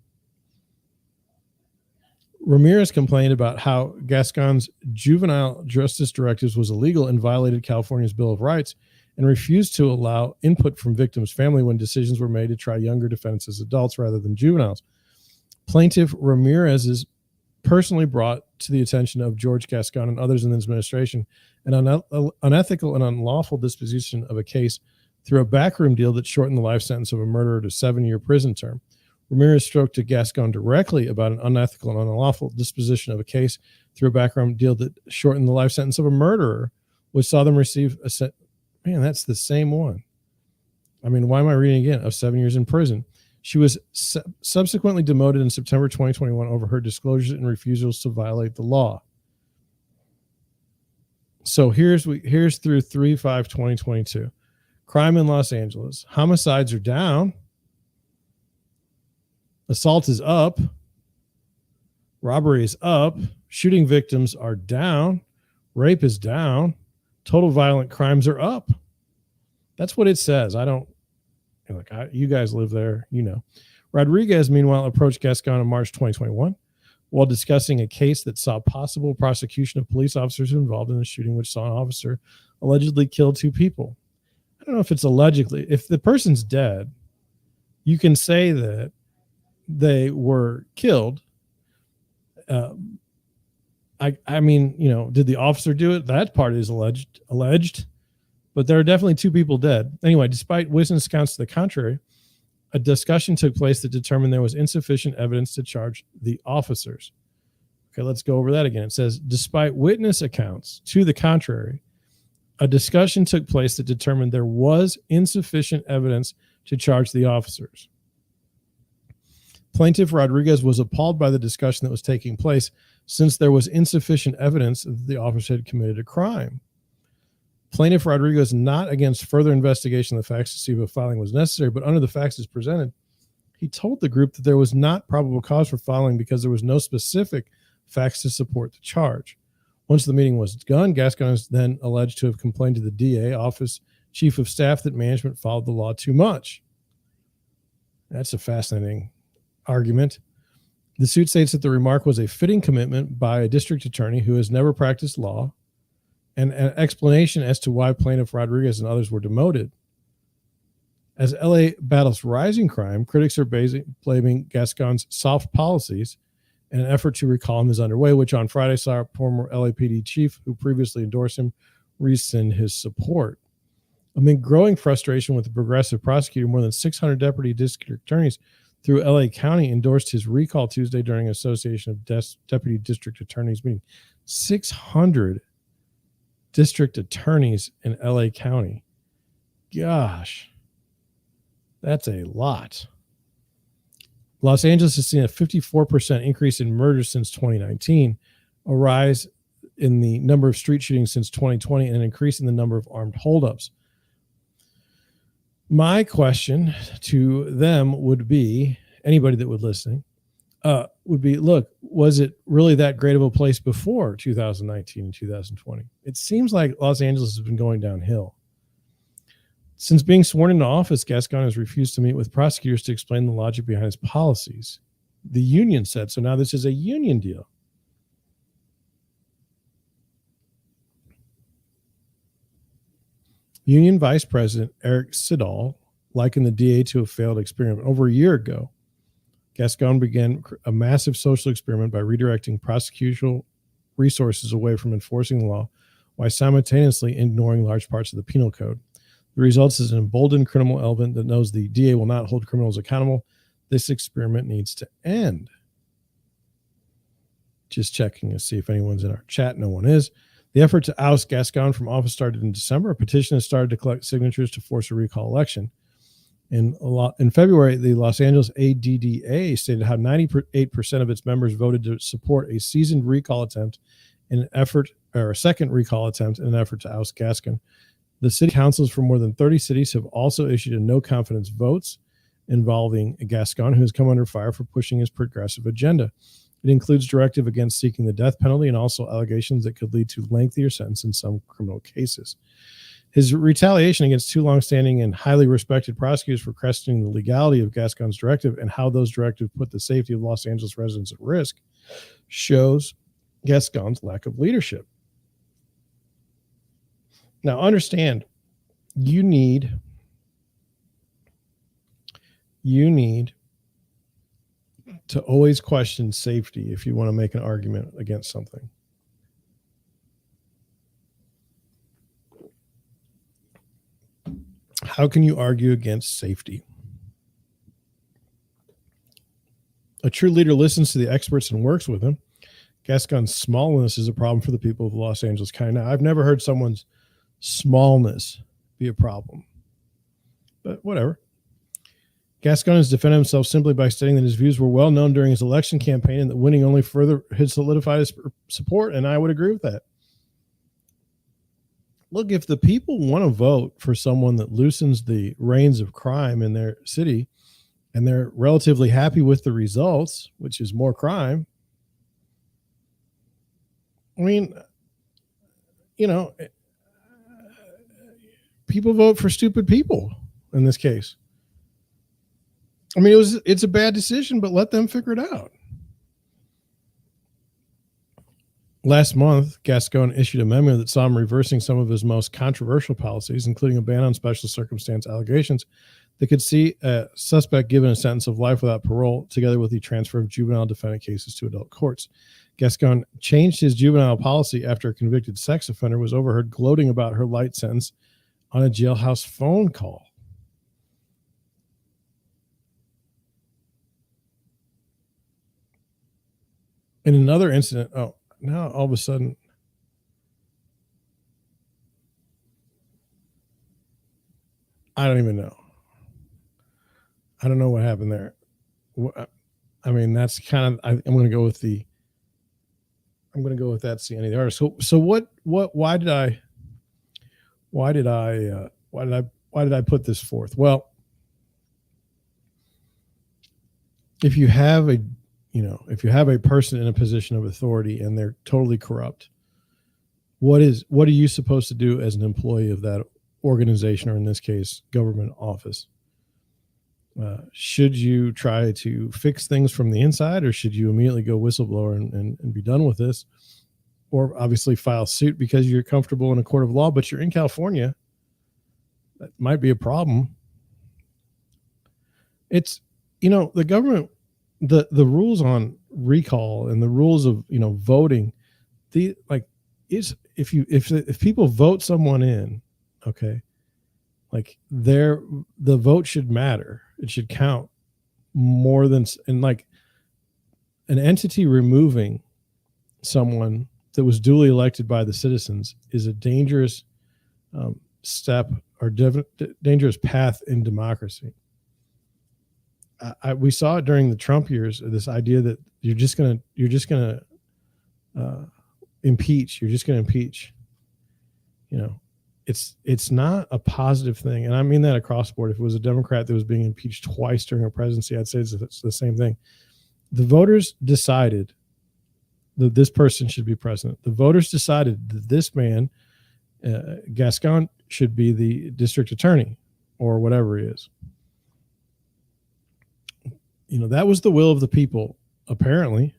Ramirez complained about how Gascon's juvenile justice directives was illegal and violated California's Bill of Rights, and refused to allow input from victims' family when decisions were made to try younger defendants as adults rather than juveniles. Plaintiff Ramirez is personally brought to the attention of George Gascon and others in the administration an unethical and unlawful disposition of a case through a backroom deal that shortened the life sentence of a murderer to a 7-year prison term. Ramirez stroked to Gascon directly about an unethical and unlawful disposition of a case through a backroom deal that shortened the life sentence of a murderer, which saw them receive a sentence. Man, that's the same one. I mean, why am I reading again? Of 7 years in prison. She was subsequently demoted in September 2021 over her disclosures and refusals to violate the law. So here's through 3/5/2022. Crime in Los Angeles. Homicides are down. Assault is up. Robbery is up. Shooting victims are down. Rape is down. Total violent crimes are up. That's what it says. You guys live there, you know. Rodriguez, meanwhile, approached Gascon in March 2021 while discussing a case that saw possible prosecution of police officers involved in the shooting, which saw an officer allegedly kill 2 people. I don't know if it's allegedly. If the person's dead, you can say that they were killed. I mean, did the officer do it? That part is alleged, but there are definitely 2 people dead. Anyway, despite witness accounts to the contrary, a discussion took place that determined there was insufficient evidence to charge the officers. Okay, let's go over that again. It says, despite witness accounts to the contrary, a discussion took place that determined there was insufficient evidence to charge the officers. Plaintiff Rodriguez was appalled by the discussion that was taking place since there was insufficient evidence that the officer had committed a crime. Plaintiff Rodriguez not against further investigation of the facts to see if a filing was necessary, but under the facts as presented, he told the group that there was not probable cause for filing because there was no specific facts to support the charge. Once the meeting was done, Gascon is then alleged to have complained to the DA office chief of staff that management followed the law too much. That's a fascinating argument. The suit states that the remark was a fitting commitment by a district attorney who has never practiced law, and an explanation as to why plaintiff Rodriguez and others were demoted. As LA battles rising crime, critics are blaming Gascon's soft policies, and an effort to recall him is underway, which on Friday saw former LAPD chief who previously endorsed him rescind his support. Amid growing frustration with the progressive prosecutor, more than 600 deputy district attorneys through LA County endorsed his recall Tuesday during an Association of Deputy District Attorneys meeting. 600 district attorneys in LA County. Gosh, that's a lot. Los Angeles has seen a 54% increase in murders since 2019, a rise in the number of street shootings since 2020, and an increase in the number of armed holdups. My question to them would be, anybody that would listen, would be, look, was it really that great of a place before 2019 and 2020? It seems like Los Angeles has been going downhill. Since being sworn into office, Gascon has refused to meet with prosecutors to explain the logic behind his policies. The union said, so now this is a union deal. Union Vice President Eric Siddall likened the DA to a failed experiment. Over a year ago, Gascon began a massive social experiment by redirecting prosecutorial resources away from enforcing the law while simultaneously ignoring large parts of the penal code. The result is an emboldened criminal element that knows the DA will not hold criminals accountable. This experiment needs to end. Just checking to see if anyone's in our chat. No one is. The effort to oust Gascon from office started in December. A petition has started to collect signatures to force a recall election. In February, the Los Angeles ADDA stated how 98% of its members voted to support a seasoned recall attempt in an effort, or a second recall attempt in an effort to oust Gascon. The city councils for more than 30 cities have also issued a no confidence votes involving Gascon, who has come under fire for pushing his progressive agenda. It includes directive against seeking the death penalty and also allegations that could lead to lengthier sentences in some criminal cases. His retaliation against 2 longstanding and highly respected prosecutors for questioning the legality of Gascon's directive and how those directives put the safety of Los Angeles residents at risk shows Gascon's lack of leadership. Now, understand, you need to always question safety if you want to make an argument against something. How can you argue against safety? A true leader listens to the experts and works with them. Gascon's smallness is a problem for the people of Los Angeles County. Now, I've never heard someone's smallness be a problem, but whatever. Gascon has defended himself simply by stating that his views were well known during his election campaign and that winning only further had solidified his support, and I would agree with that. Look, if the people want to vote for someone that loosens the reins of crime in their city and they're relatively happy with the results, which is more crime, I mean, people vote for stupid people in this case. I mean, it's a bad decision, but let them figure it out. Last month, Gascon issued a memo that saw him reversing some of his most controversial policies, including a ban on special circumstance allegations that could see a suspect given a sentence of life without parole, together with the transfer of juvenile defendant cases to adult courts. Gascon changed his juvenile policy after a convicted sex offender was overheard gloating about her light sentence on a jailhouse phone call. In another incident, now all of a sudden, I don't even know. I don't know what happened there. I mean, that's kind of, I'm going to go with that's the end of the article. So why did I put this forth? Well, if you have a person in a position of authority and they're totally corrupt, what are you supposed to do as an employee of that organization, or in this case, government office? Should you try to fix things from the inside, or should you immediately go whistleblower and be done with this? Or obviously file suit because you're comfortable in a court of law, but you're in California. That might be a problem. It's, the government, the rules on recall and the rules of, voting, if people vote someone in, okay, like the vote should matter. It should count more than, and like an entity removing someone that was duly elected by the citizens is a dangerous step or dangerous path in democracy. We saw it during the Trump years, this idea that you're just gonna impeach. You're just gonna impeach. It's not a positive thing, and I mean that across the board. If it was a Democrat that was being impeached twice during a presidency, I'd say it's the same thing. The voters decided that this person should be president. The voters decided that this man, Gascon, should be the district attorney or whatever he is. That was the will of the people, apparently.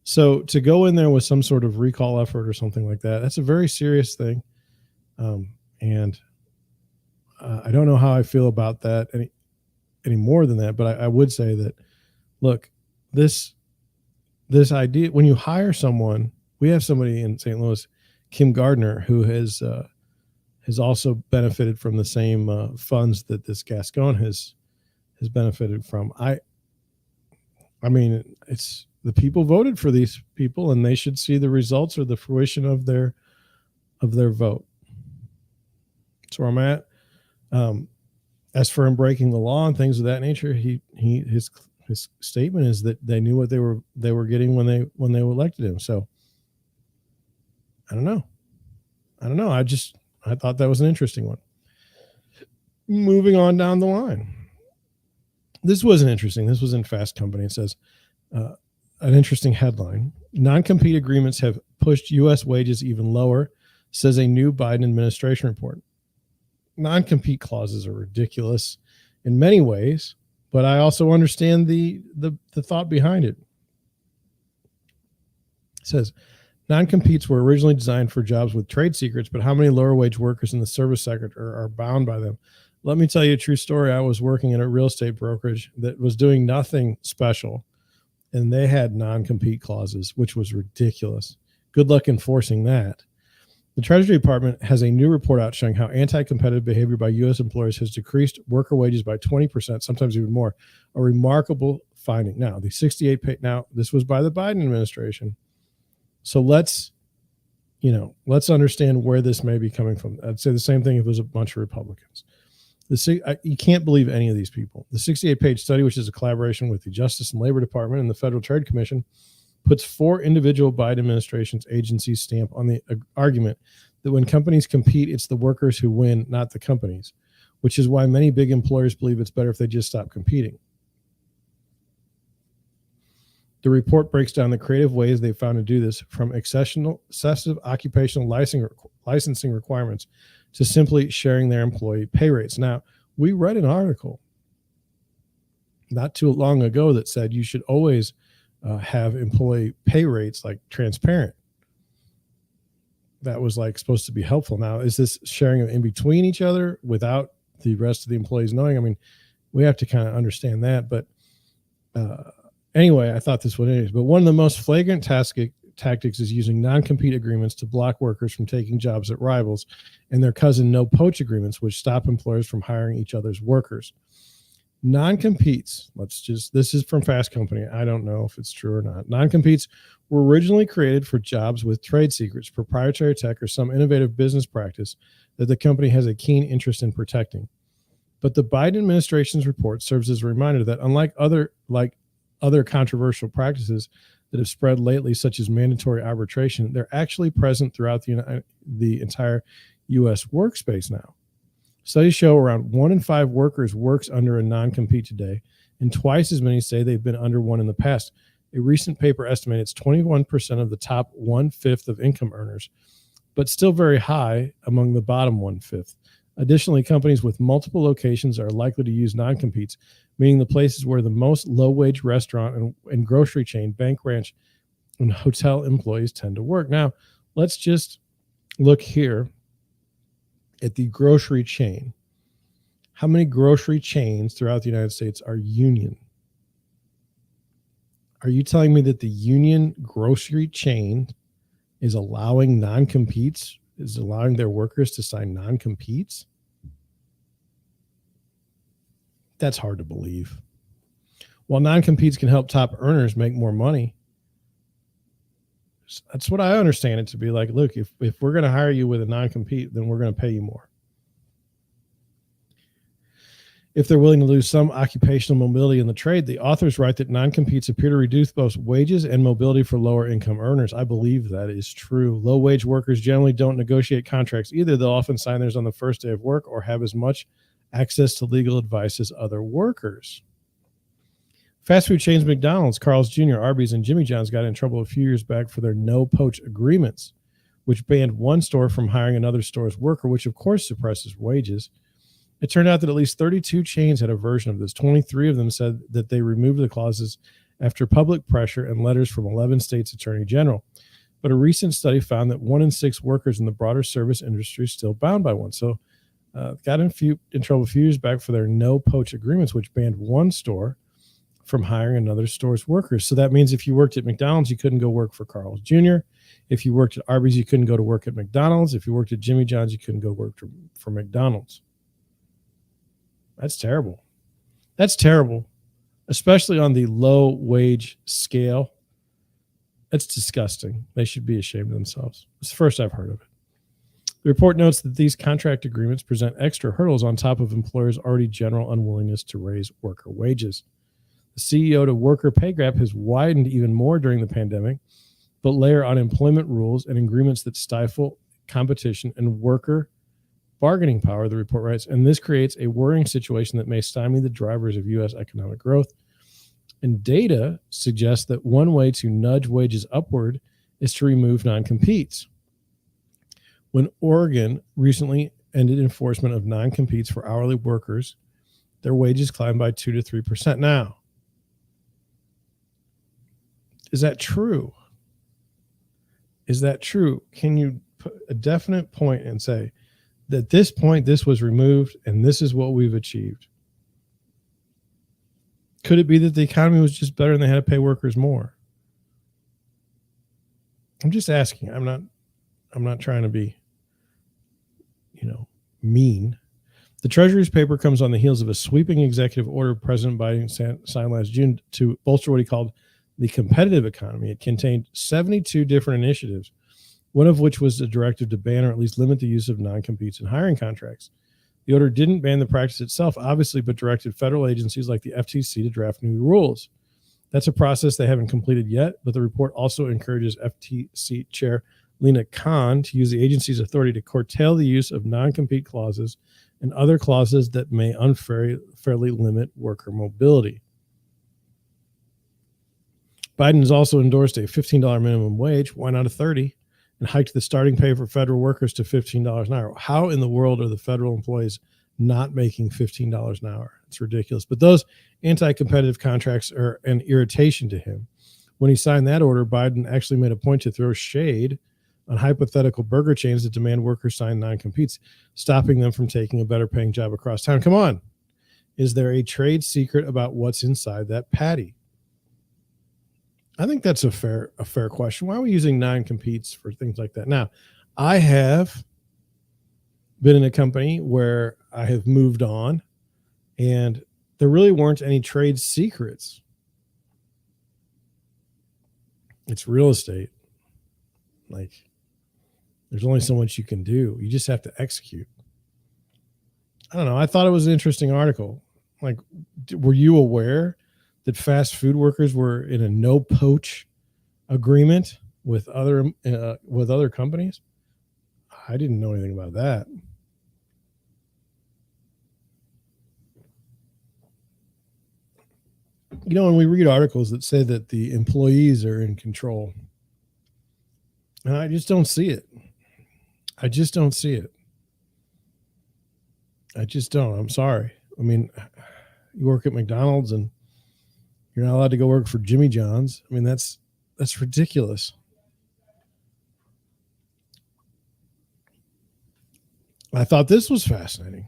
So to go in there with some sort of recall effort or something like that, that's a very serious thing. And I don't know how I feel about that any more than that, but I would say that, look, this idea, when you hire someone, we have somebody in St. Louis, Kim Gardner, who has also benefited from the same funds that this Gascon has benefited from. I mean, it's the people voted for these people, and they should see the results or the fruition of their vote. That's where I'm at. As for him breaking the law and things of that nature, his statement is that they knew what they were getting when they elected him. So I don't know. I thought that was an interesting one. Moving on down the line. This wasn't interesting. This was in Fast Company. It says, an interesting headline: non-compete agreements have pushed U.S. wages even lower, says a new Biden administration report. Non-compete clauses are ridiculous in many ways, but I also understand the thought behind it. It says, non-competes were originally designed for jobs with trade secrets, but how many lower wage workers in the service sector are bound by them? Let me tell you a true story. I was working in a real estate brokerage that was doing nothing special, and they had non-compete clauses, which was ridiculous. Good luck enforcing that. The Treasury Department has a new report out showing how anti-competitive behavior by U.S. employers has decreased worker wages by 20%, sometimes even more. A remarkable finding. Now, the 68 pay. Now, this was by the Biden administration. So let's understand where this may be coming from. I'd say the same thing if it was a bunch of Republicans. You can't believe any of these people. The 68-page study, which is a collaboration with the Justice and Labor Department and the Federal Trade Commission, puts 4 individual Biden administration's agencies stamp on the argument that when companies compete, it's the workers who win, not the companies, which is why many big employers believe it's better if they just stop competing. The report breaks down the creative ways they've found to do this, from excessive occupational licensing requirements to simply sharing their employee pay rates. Now, we read an article not too long ago that said you should always have employee pay rates like transparent. That was like supposed to be helpful. Now, is this sharing in between each other without the rest of the employees knowing? I mean, we have to kind of understand that. But anyway, I thought this one is. But one of the most flagrant tactics is using non-compete agreements to block workers from taking jobs at rivals, and their cousin no-poach agreements, which stop employers from hiring each other's workers. Non-competes, this is from Fast Company. I don't know if it's true or not. Non-competes were originally created for jobs with trade secrets, proprietary tech, or some innovative business practice that the company has a keen interest in protecting. But the Biden administration's report serves as a reminder that unlike other controversial practices that have spread lately, such as mandatory arbitration, they're actually present throughout the entire U.S. workspace now. Studies show around 1 in 5 workers works under a non-compete today, and twice as many say they've been under one in the past. A recent paper estimated it's 21% of the top 1/5 of income earners, but still very high among the bottom 1/5. Additionally, companies with multiple locations are likely to use non-competes, meaning the places where the most low-wage restaurant and grocery chain, bank, ranch, and hotel employees tend to work. Now, let's just look here at the grocery chain. How many grocery chains throughout the United States are union? Are you telling me that the union grocery chain is allowing non-competes, is allowing their workers to sign non-competes? That's hard to believe. While non-competes can help top earners make more money, that's what I understand it to be like. Look, if we're going to hire you with a non-compete, then we're going to pay you more. If they're willing to lose some occupational mobility in the trade, the authors write that non-competes appear to reduce both wages and mobility for lower income earners. I believe that is true. Low-wage workers generally don't negotiate contracts either. They'll often sign theirs on the first day of work or have as much access to legal advice as other workers. Fast food chains McDonald's, Carl's Jr., Arby's, and Jimmy John's got in trouble a few years back for their no-poach agreements, which banned one store from hiring another store's worker, which of course suppresses wages. It turned out that at least 32 chains had a version of this. 23 of them said that they removed the clauses after public pressure and letters from 11 states' attorney general. But a recent study found that 1 in 6 workers in the broader service industry is still bound by one. So got in trouble a few years back for their no-poach agreements, which banned one store from hiring another store's workers. So that means if you worked at McDonald's, you couldn't go work for Carl's Jr. If you worked at Arby's, you couldn't go to work at McDonald's. If you worked at Jimmy John's, you couldn't go work for McDonald's. That's terrible. That's terrible, especially on the low wage scale. That's disgusting. They should be ashamed of themselves. It's the first I've heard of it. The report notes that these contract agreements present extra hurdles on top of employers' already general unwillingness to raise worker wages. The CEO to worker pay gap has widened even more during the pandemic, but layer on employment rules and agreements that stifle competition and worker bargaining power, the report writes, and this creates a worrying situation that may stymie the drivers of U.S. economic growth. And data suggests that one way to nudge wages upward is to remove non-competes. When Oregon recently ended enforcement of non-competes for hourly workers, their wages climbed by 2 to 3%. Now, is that true? Is that true? Can you put a definite point and say, that at this point, this was removed, and this is what we've achieved? Could it be that the economy was just better and they had to pay workers more? I'm just asking. I'm not trying to be, mean. The Treasury's paper comes on the heels of a sweeping executive order President Biden signed last June to bolster what he called the competitive economy. It contained 72 different initiatives, one of which was a directive to ban or at least limit the use of non-competes in hiring contracts. The order didn't ban the practice itself, obviously, but directed federal agencies like the FTC to draft new rules. That's a process they haven't completed yet, but the report also encourages FTC Chair Lena Khan to use the agency's authority to curtail the use of non-compete clauses and other clauses that may unfairly limit worker mobility. Biden has also endorsed a $15 minimum wage, why not a $30, and hiked the starting pay for federal workers to $15 an hour. How in the world are the federal employees not making $15 an hour? It's ridiculous. But those anti-competitive contracts are an irritation to him. When he signed that order, Biden actually made a point to throw shade on hypothetical burger chains that demand workers sign non-competes, stopping them from taking a better paying job across town. Come on. Is there a trade secret about what's inside that patty? I think that's a fair question. Why are we using non-competes for things like that? Now, I have been in a company where I have moved on and there really weren't any trade secrets. It's real estate. Like, there's only so much you can do. You just have to execute. I don't know. I thought it was an interesting article. Like, were you aware that fast food workers were in a no-poach agreement with other companies? I didn't know anything about that. You know, when we read articles that say that the employees are in control, and I just don't see it. I just don't see it. I just don't. I'm sorry. I mean, you work at McDonald's and you're not allowed to go work for Jimmy John's. I mean, that's ridiculous. I thought this was fascinating.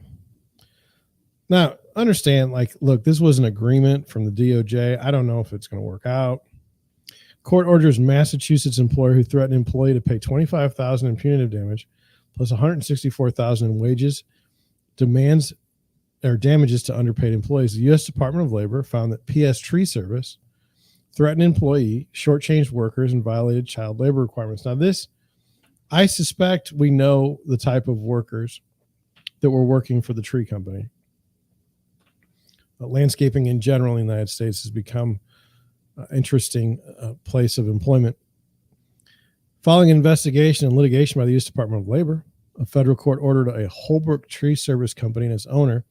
Now, understand, like, look, this was an agreement from the DOJ. I don't know if it's going to work out. Court orders Massachusetts employer who threatened employee to pay $25,000 in punitive damage plus $164,000 in wages, demands or damages to underpaid employees. The U.S. Department of Labor found that PS Tree Service threatened employee, shortchanged workers, and violated child labor requirements. Now, this, I suspect we know the type of workers that were working for the tree company. Landscaping in general in the United States has become an interesting place of employment. Following an investigation and litigation by the U.S. Department of Labor, a federal court ordered a Holbrook Tree Service Company and its owner,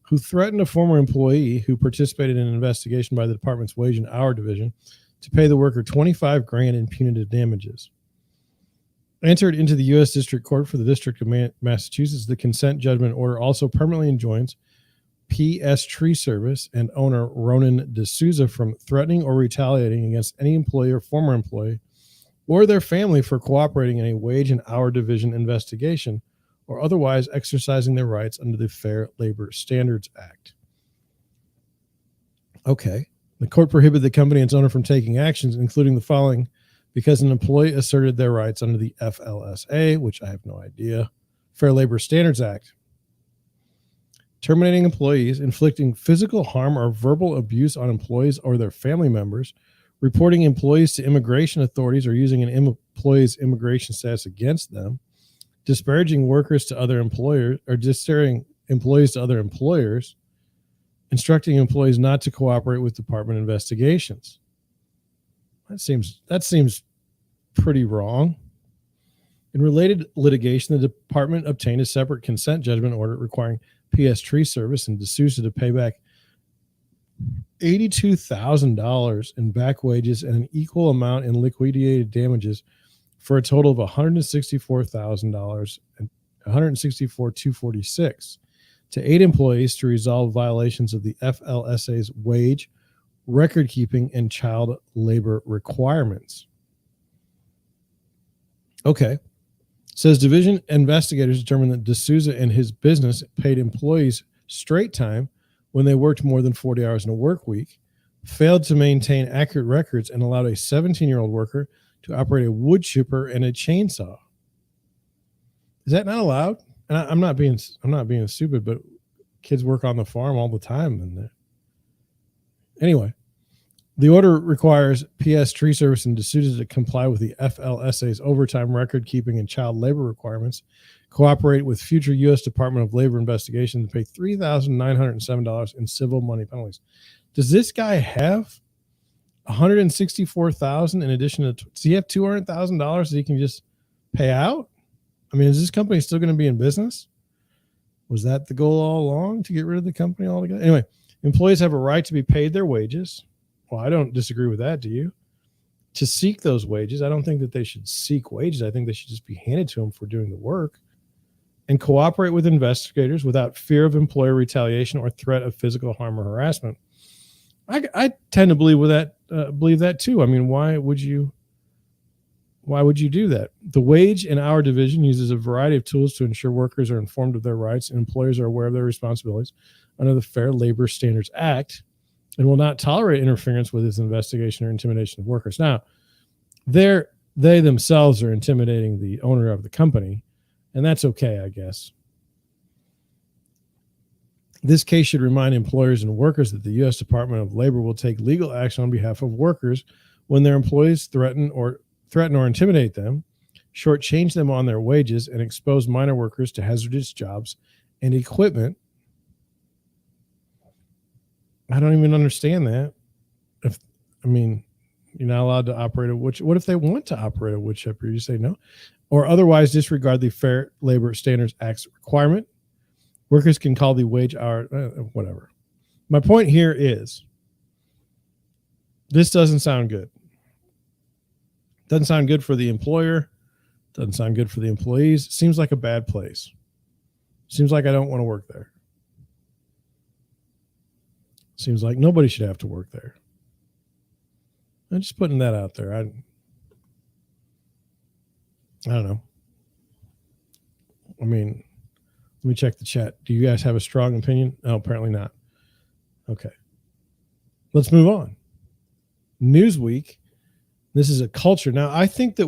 who threatened a former employee who participated in an investigation by the department's Wage and Hour Division, to pay the worker $25,000 in punitive damages. Entered into the U.S. District Court for the District of Massachusetts, the consent judgment order also permanently enjoins PS Tree Service and owner Ronan D'Souza from threatening or retaliating against any employee or former employee or their family for cooperating in a Wage and Hour Division investigation or otherwise exercising their rights under the Fair Labor Standards Act. Okay. The court prohibited the company and its owner from taking actions, including the following: because an employee asserted their rights under the FLSA, which I have no idea, Fair Labor Standards Act. Terminating employees, inflicting physical harm or verbal abuse on employees or their family members, reporting employees to immigration authorities or using an employee's immigration status against them, disparaging workers to other employers or disparaging employees to other employers, instructing employees not to cooperate with department investigations. That seems pretty wrong. In related litigation, the department obtained a separate consent judgment order requiring PS Tree Service and D'Souza to pay back $82,000 in back wages and an equal amount in liquidated damages for a total of $164,000 and $164,246 to 8 employees to resolve violations of the FLSA's wage, record keeping, and child labor requirements. Okay. Says division investigators determined that D'Souza and his business paid employees straight time when they worked more than 40 hours in a work week, failed to maintain accurate records, and allowed a 17-year-old worker to operate a wood chipper and a chainsaw. Is that not allowed? And I'm not being stupid, but kids work on the farm all the time. And anyway, the order requires PS Tree Service and D'Souza to comply with the FLSA's overtime record keeping and child labor requirements, cooperate with future U.S. Department of Labor investigations, and pay $3,907 in civil money penalties. Does this guy have $164,000 in addition to? Does he have $200,000 that he can just pay out? I mean, is this company still going to be in business? Was that the goal all along, to get rid of the company altogether? Anyway, employees have a right to be paid their wages. Well, I don't disagree with that. Do you? To seek those wages. I don't think that they should seek wages. I think they should just be handed to them for doing the work. and cooperate with investigators without fear of employer retaliation or threat of physical harm or harassment. I tend to believe that too. I mean, why would you do that? The wage and hour division uses a variety of tools to ensure workers are informed of their rights and employers are aware of their responsibilities under the Fair Labor Standards Act, and will not tolerate interference with its investigation or intimidation of workers. Now, they themselves are intimidating the owner of the company, and that's okay, I guess. This case should remind employers and workers that the U.S. Department of Labor will take legal action on behalf of workers when their employees threaten or intimidate them, shortchange them on their wages, and expose minor workers to hazardous jobs and equipment. I don't even understand that. You're not allowed to operate a wood chipper. What if they want to operate a wood chipper? You say no. Or otherwise disregard the Fair Labor Standards Act's requirement. Workers can call the wage hour, whatever. My point here is, this doesn't sound good. Doesn't sound good for the employer. Doesn't sound good for the employees. Seems like a bad place. Seems like I don't want to work there. Seems like nobody should have to work there. I'm just putting that out there. I don't know. I mean, let me check the chat. Do you guys have a strong opinion? No, apparently not. Okay. Let's move on. Newsweek. This is a culture. Now, I think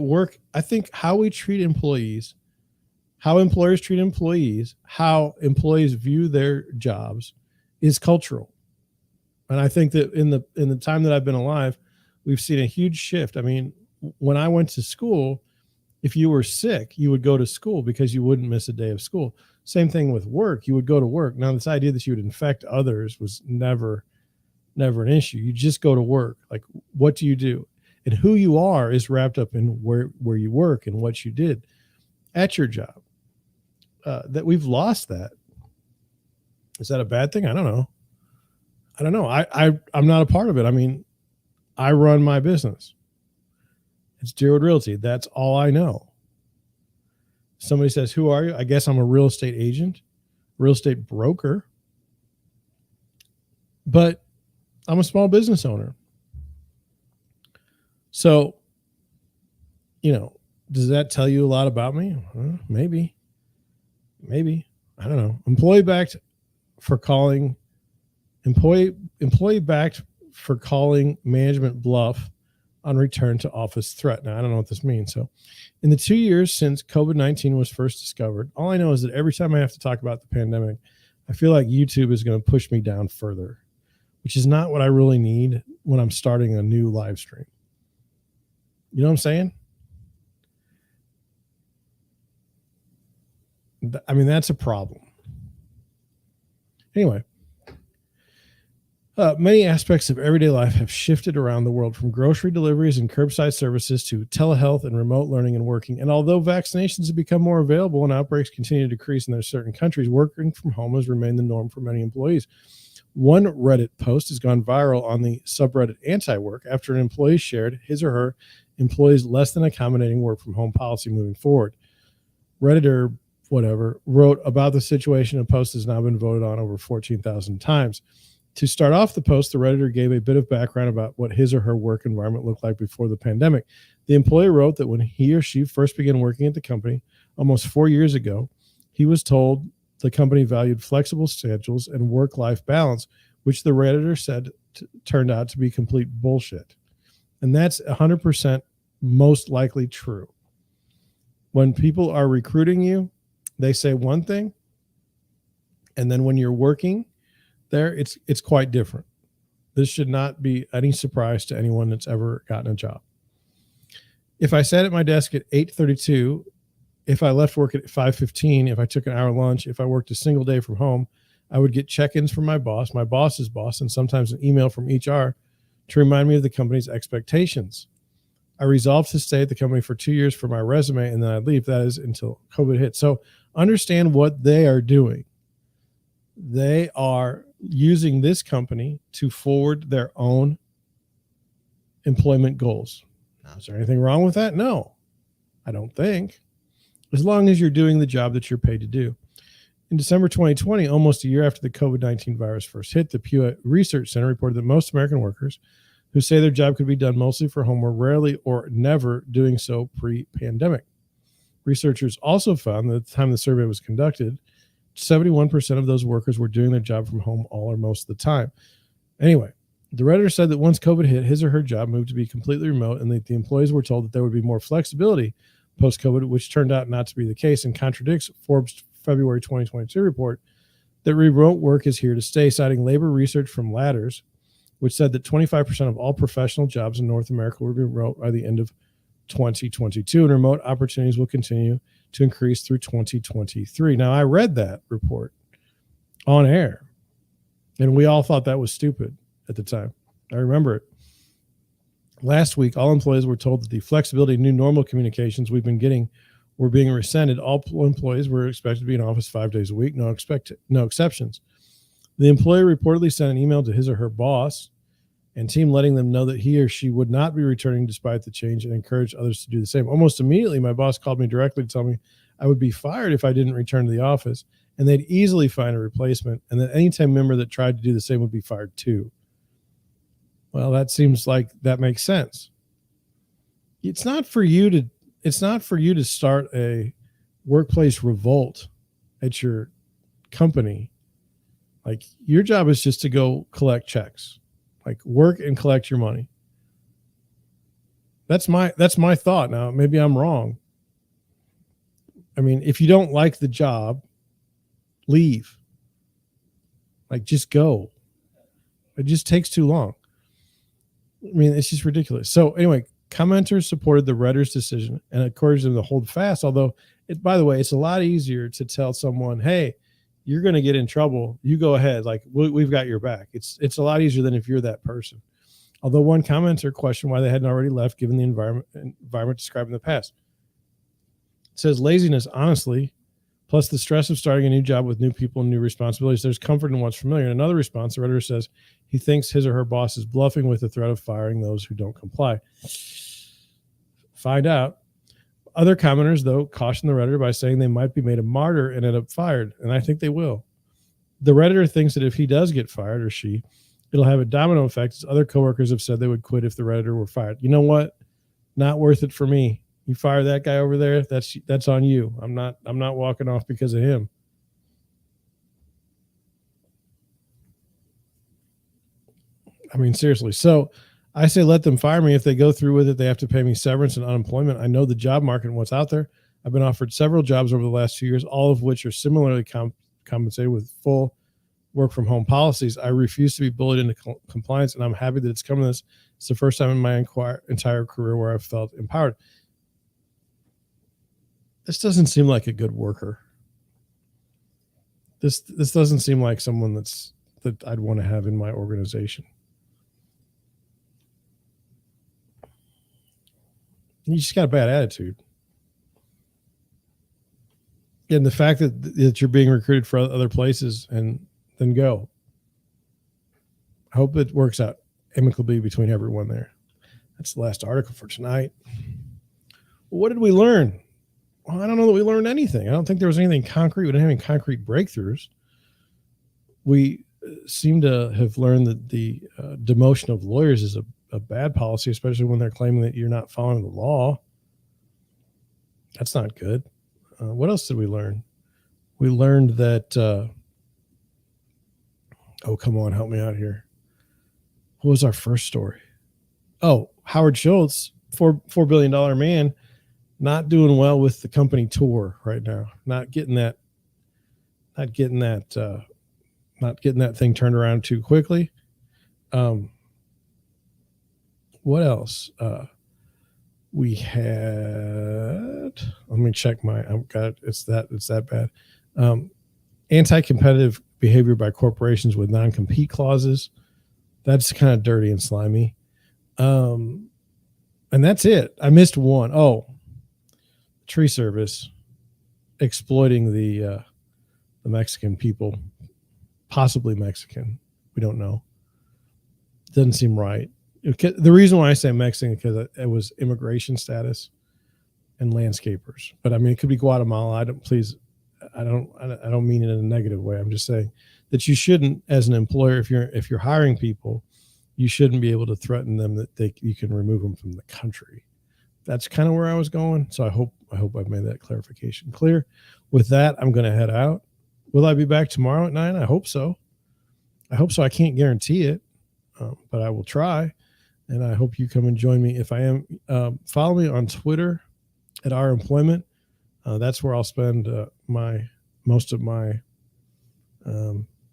how we treat employees, how employers treat employees, how employees view their jobs is cultural. And I think that in the time that I've been alive, we've seen a huge shift. I mean, when I went to school, if you were sick, you would go to school because you wouldn't miss a day of school. Same thing with work. You would go to work. Now, this idea that you would infect others was never an issue. You just go to work. Like, what do you do? And who you are is wrapped up in where you work and what you did at your job. That we've lost that. Is that a bad thing? I don't know. I'm not a part of it. I mean, I run my business. It's Deerwood Realty. That's all I know. Somebody says, who are you? I guess I'm a real estate agent, real estate broker, but I'm a small business owner. So, does that tell you a lot about me? Maybe. I don't know. Employee backed for calling management bluff on return to office threat. Now, I don't know what this means. So in the 2 years since COVID-19 was first discovered, all I know is that every time I have to talk about the pandemic, I feel like YouTube is going to push me down further, which is not what I really need when I'm starting a new live stream. You know what I'm saying? I mean, that's a problem. Anyway, many aspects of everyday life have shifted around the world, from grocery deliveries and curbside services to telehealth and remote learning and working. And although vaccinations have become more available and outbreaks continue to decrease in certain countries, working from home has remained the norm for many employees. One Reddit post has gone viral on the subreddit Anti-Work after an employee shared his or her employees' less than accommodating work from home policy moving forward. Redditor, whatever, wrote about the situation. A post has now been voted on over 14,000 times. To start off the post, the Redditor gave a bit of background about what his or her work environment looked like before the pandemic. The employee wrote that when he or she first began working at the company almost 4 years ago, he was told the company valued flexible schedules and work-life balance, which the Redditor said turned out to be complete bullshit. And that's 100% most likely true. When people are recruiting you, they say one thing, and then when you're working there, it's quite different. This should not be any surprise to anyone that's ever gotten a job. If I sat at my desk at 8:32, if I left work at 5:15, if I took an hour lunch, if I worked a single day from home, I would get check-ins from my boss's boss, and sometimes an email from HR to remind me of the company's expectations. I resolved to stay at the company for 2 years for my resume, and then I'd leave. That is until COVID hit. So understand what they are doing. They are using this company to forward their own employment goals. Now, is there anything wrong with that? No, I don't think. as long as you're doing the job that you're paid to do. In December 2020, almost a year after the COVID-19 virus first hit, the Pew Research Center reported that most American workers who say their job could be done mostly for home were rarely or never doing so pre-pandemic. Researchers also found that at the time the survey was conducted, 71% of those workers were doing their job from home all or most of the time. Anyway, the Redditor said that once COVID hit, his or her job moved to be completely remote, and that the employees were told that there would be more flexibility post-COVID, which turned out not to be the case and contradicts Forbes' February 2022 report that remote work is here to stay, citing labor research from Ladders, which said that 25% of all professional jobs in North America will be remote by the end of 2022, and remote opportunities will continue to increase through 2023. Now, I read that report on air, and we all thought that was stupid at the time. I remember it. Last week, all employees were told that the flexibility and new normal communications we've been getting were being rescinded. All employees were expected to be in office 5 days a week, no exceptions. The employer reportedly sent an email to his or her boss and team letting them know that he or she would not be returning despite the change, and encouraged others to do the same. Almost immediately, my boss called me directly to tell me I would be fired if I didn't return to the office, and they'd easily find a replacement, and that any team member that tried to do the same would be fired too. Well, that seems like that makes sense. It's not for you to start a workplace revolt at your company. Like, your job is just to go collect checks, like work and collect your money. That's my thought. Now, maybe I'm wrong. I mean, if you don't like the job, leave. Like, just go. It just takes too long. I mean, it's just ridiculous. So anyway, commenters supported the Redditor's decision and encouraged them to hold fast. Although, by the way, it's a lot easier to tell someone, hey, you're going to get in trouble. You go ahead. Like, we've got your back. It's a lot easier than if you're that person. Although one commenter questioned why they hadn't already left, given the environment described in the past. It says laziness, honestly, plus the stress of starting a new job with new people and new responsibilities. There's comfort in what's familiar. In another response, the Redditor says he thinks his or her boss is bluffing with the threat of firing those who don't comply. Find out. Other commenters, though, cautioned the Redditor by saying they might be made a martyr and end up fired, and I think they will. The Redditor thinks that if he does get fired, or she, it'll have a domino effect, as other coworkers have said they would quit if the Redditor were fired. You know what? Not worth it for me. You fire that guy over there, that's on you. I'm not walking off because of him. I mean, seriously. So I say let them fire me. If they go through with it, they have to pay me severance and unemployment. I know the job market and what's out there. I've been offered several jobs over the last 2 years, all of which are similarly compensated with full work from home policies. I refuse to be bullied into compliance, and I'm happy that it's come to this. It's the first time in my entire career where I've felt empowered. This doesn't seem like a good worker. This doesn't seem like someone that I'd want to have in my organization. You just got a bad attitude. And the fact that you're being recruited for other places, and then go. I hope it works out amicably between everyone there. That's the last article for tonight. What did we learn? Well, I don't know that we learned anything. I don't think there was anything concrete. We didn't have any concrete breakthroughs. We seem to have learned that the demotion of lawyers is a bad policy, especially when they're claiming that you're not following the law. That's not good. What else did we learn? We learned that, oh, come on, help me out here. What was our first story? Oh, Howard Schultz, $4 billion man, not doing well with the company tour right now. Not getting that thing turned around too quickly. What else? We had, let me check I've got, it's that bad. Anti-competitive behavior by corporations with non-compete clauses. That's kind of dirty and slimy. And that's it. I missed one. Oh, tree service exploiting the Mexican people, possibly Mexican. We don't know. Doesn't seem right. The reason why I say Mexican is because it was immigration status, and landscapers. But I mean, it could be Guatemala. I don't mean it in a negative way. I'm just saying that you shouldn't, as an employer, if you're hiring people, you shouldn't be able to threaten them that you can remove them from the country. That's kind of where I was going. So I hope I've made that clarification clear. With that, I'm going to head out. Will I be back tomorrow at 9? I hope so. I can't guarantee it, but I will try. And I hope you come and join me. If I am, follow me on Twitter at Our Employment. That's where I'll spend most of my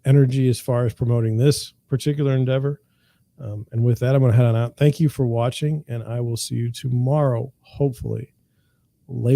energy as far as promoting this particular endeavor. And with that, I'm going to head on out. Thank you for watching, and I will see you tomorrow, hopefully, later.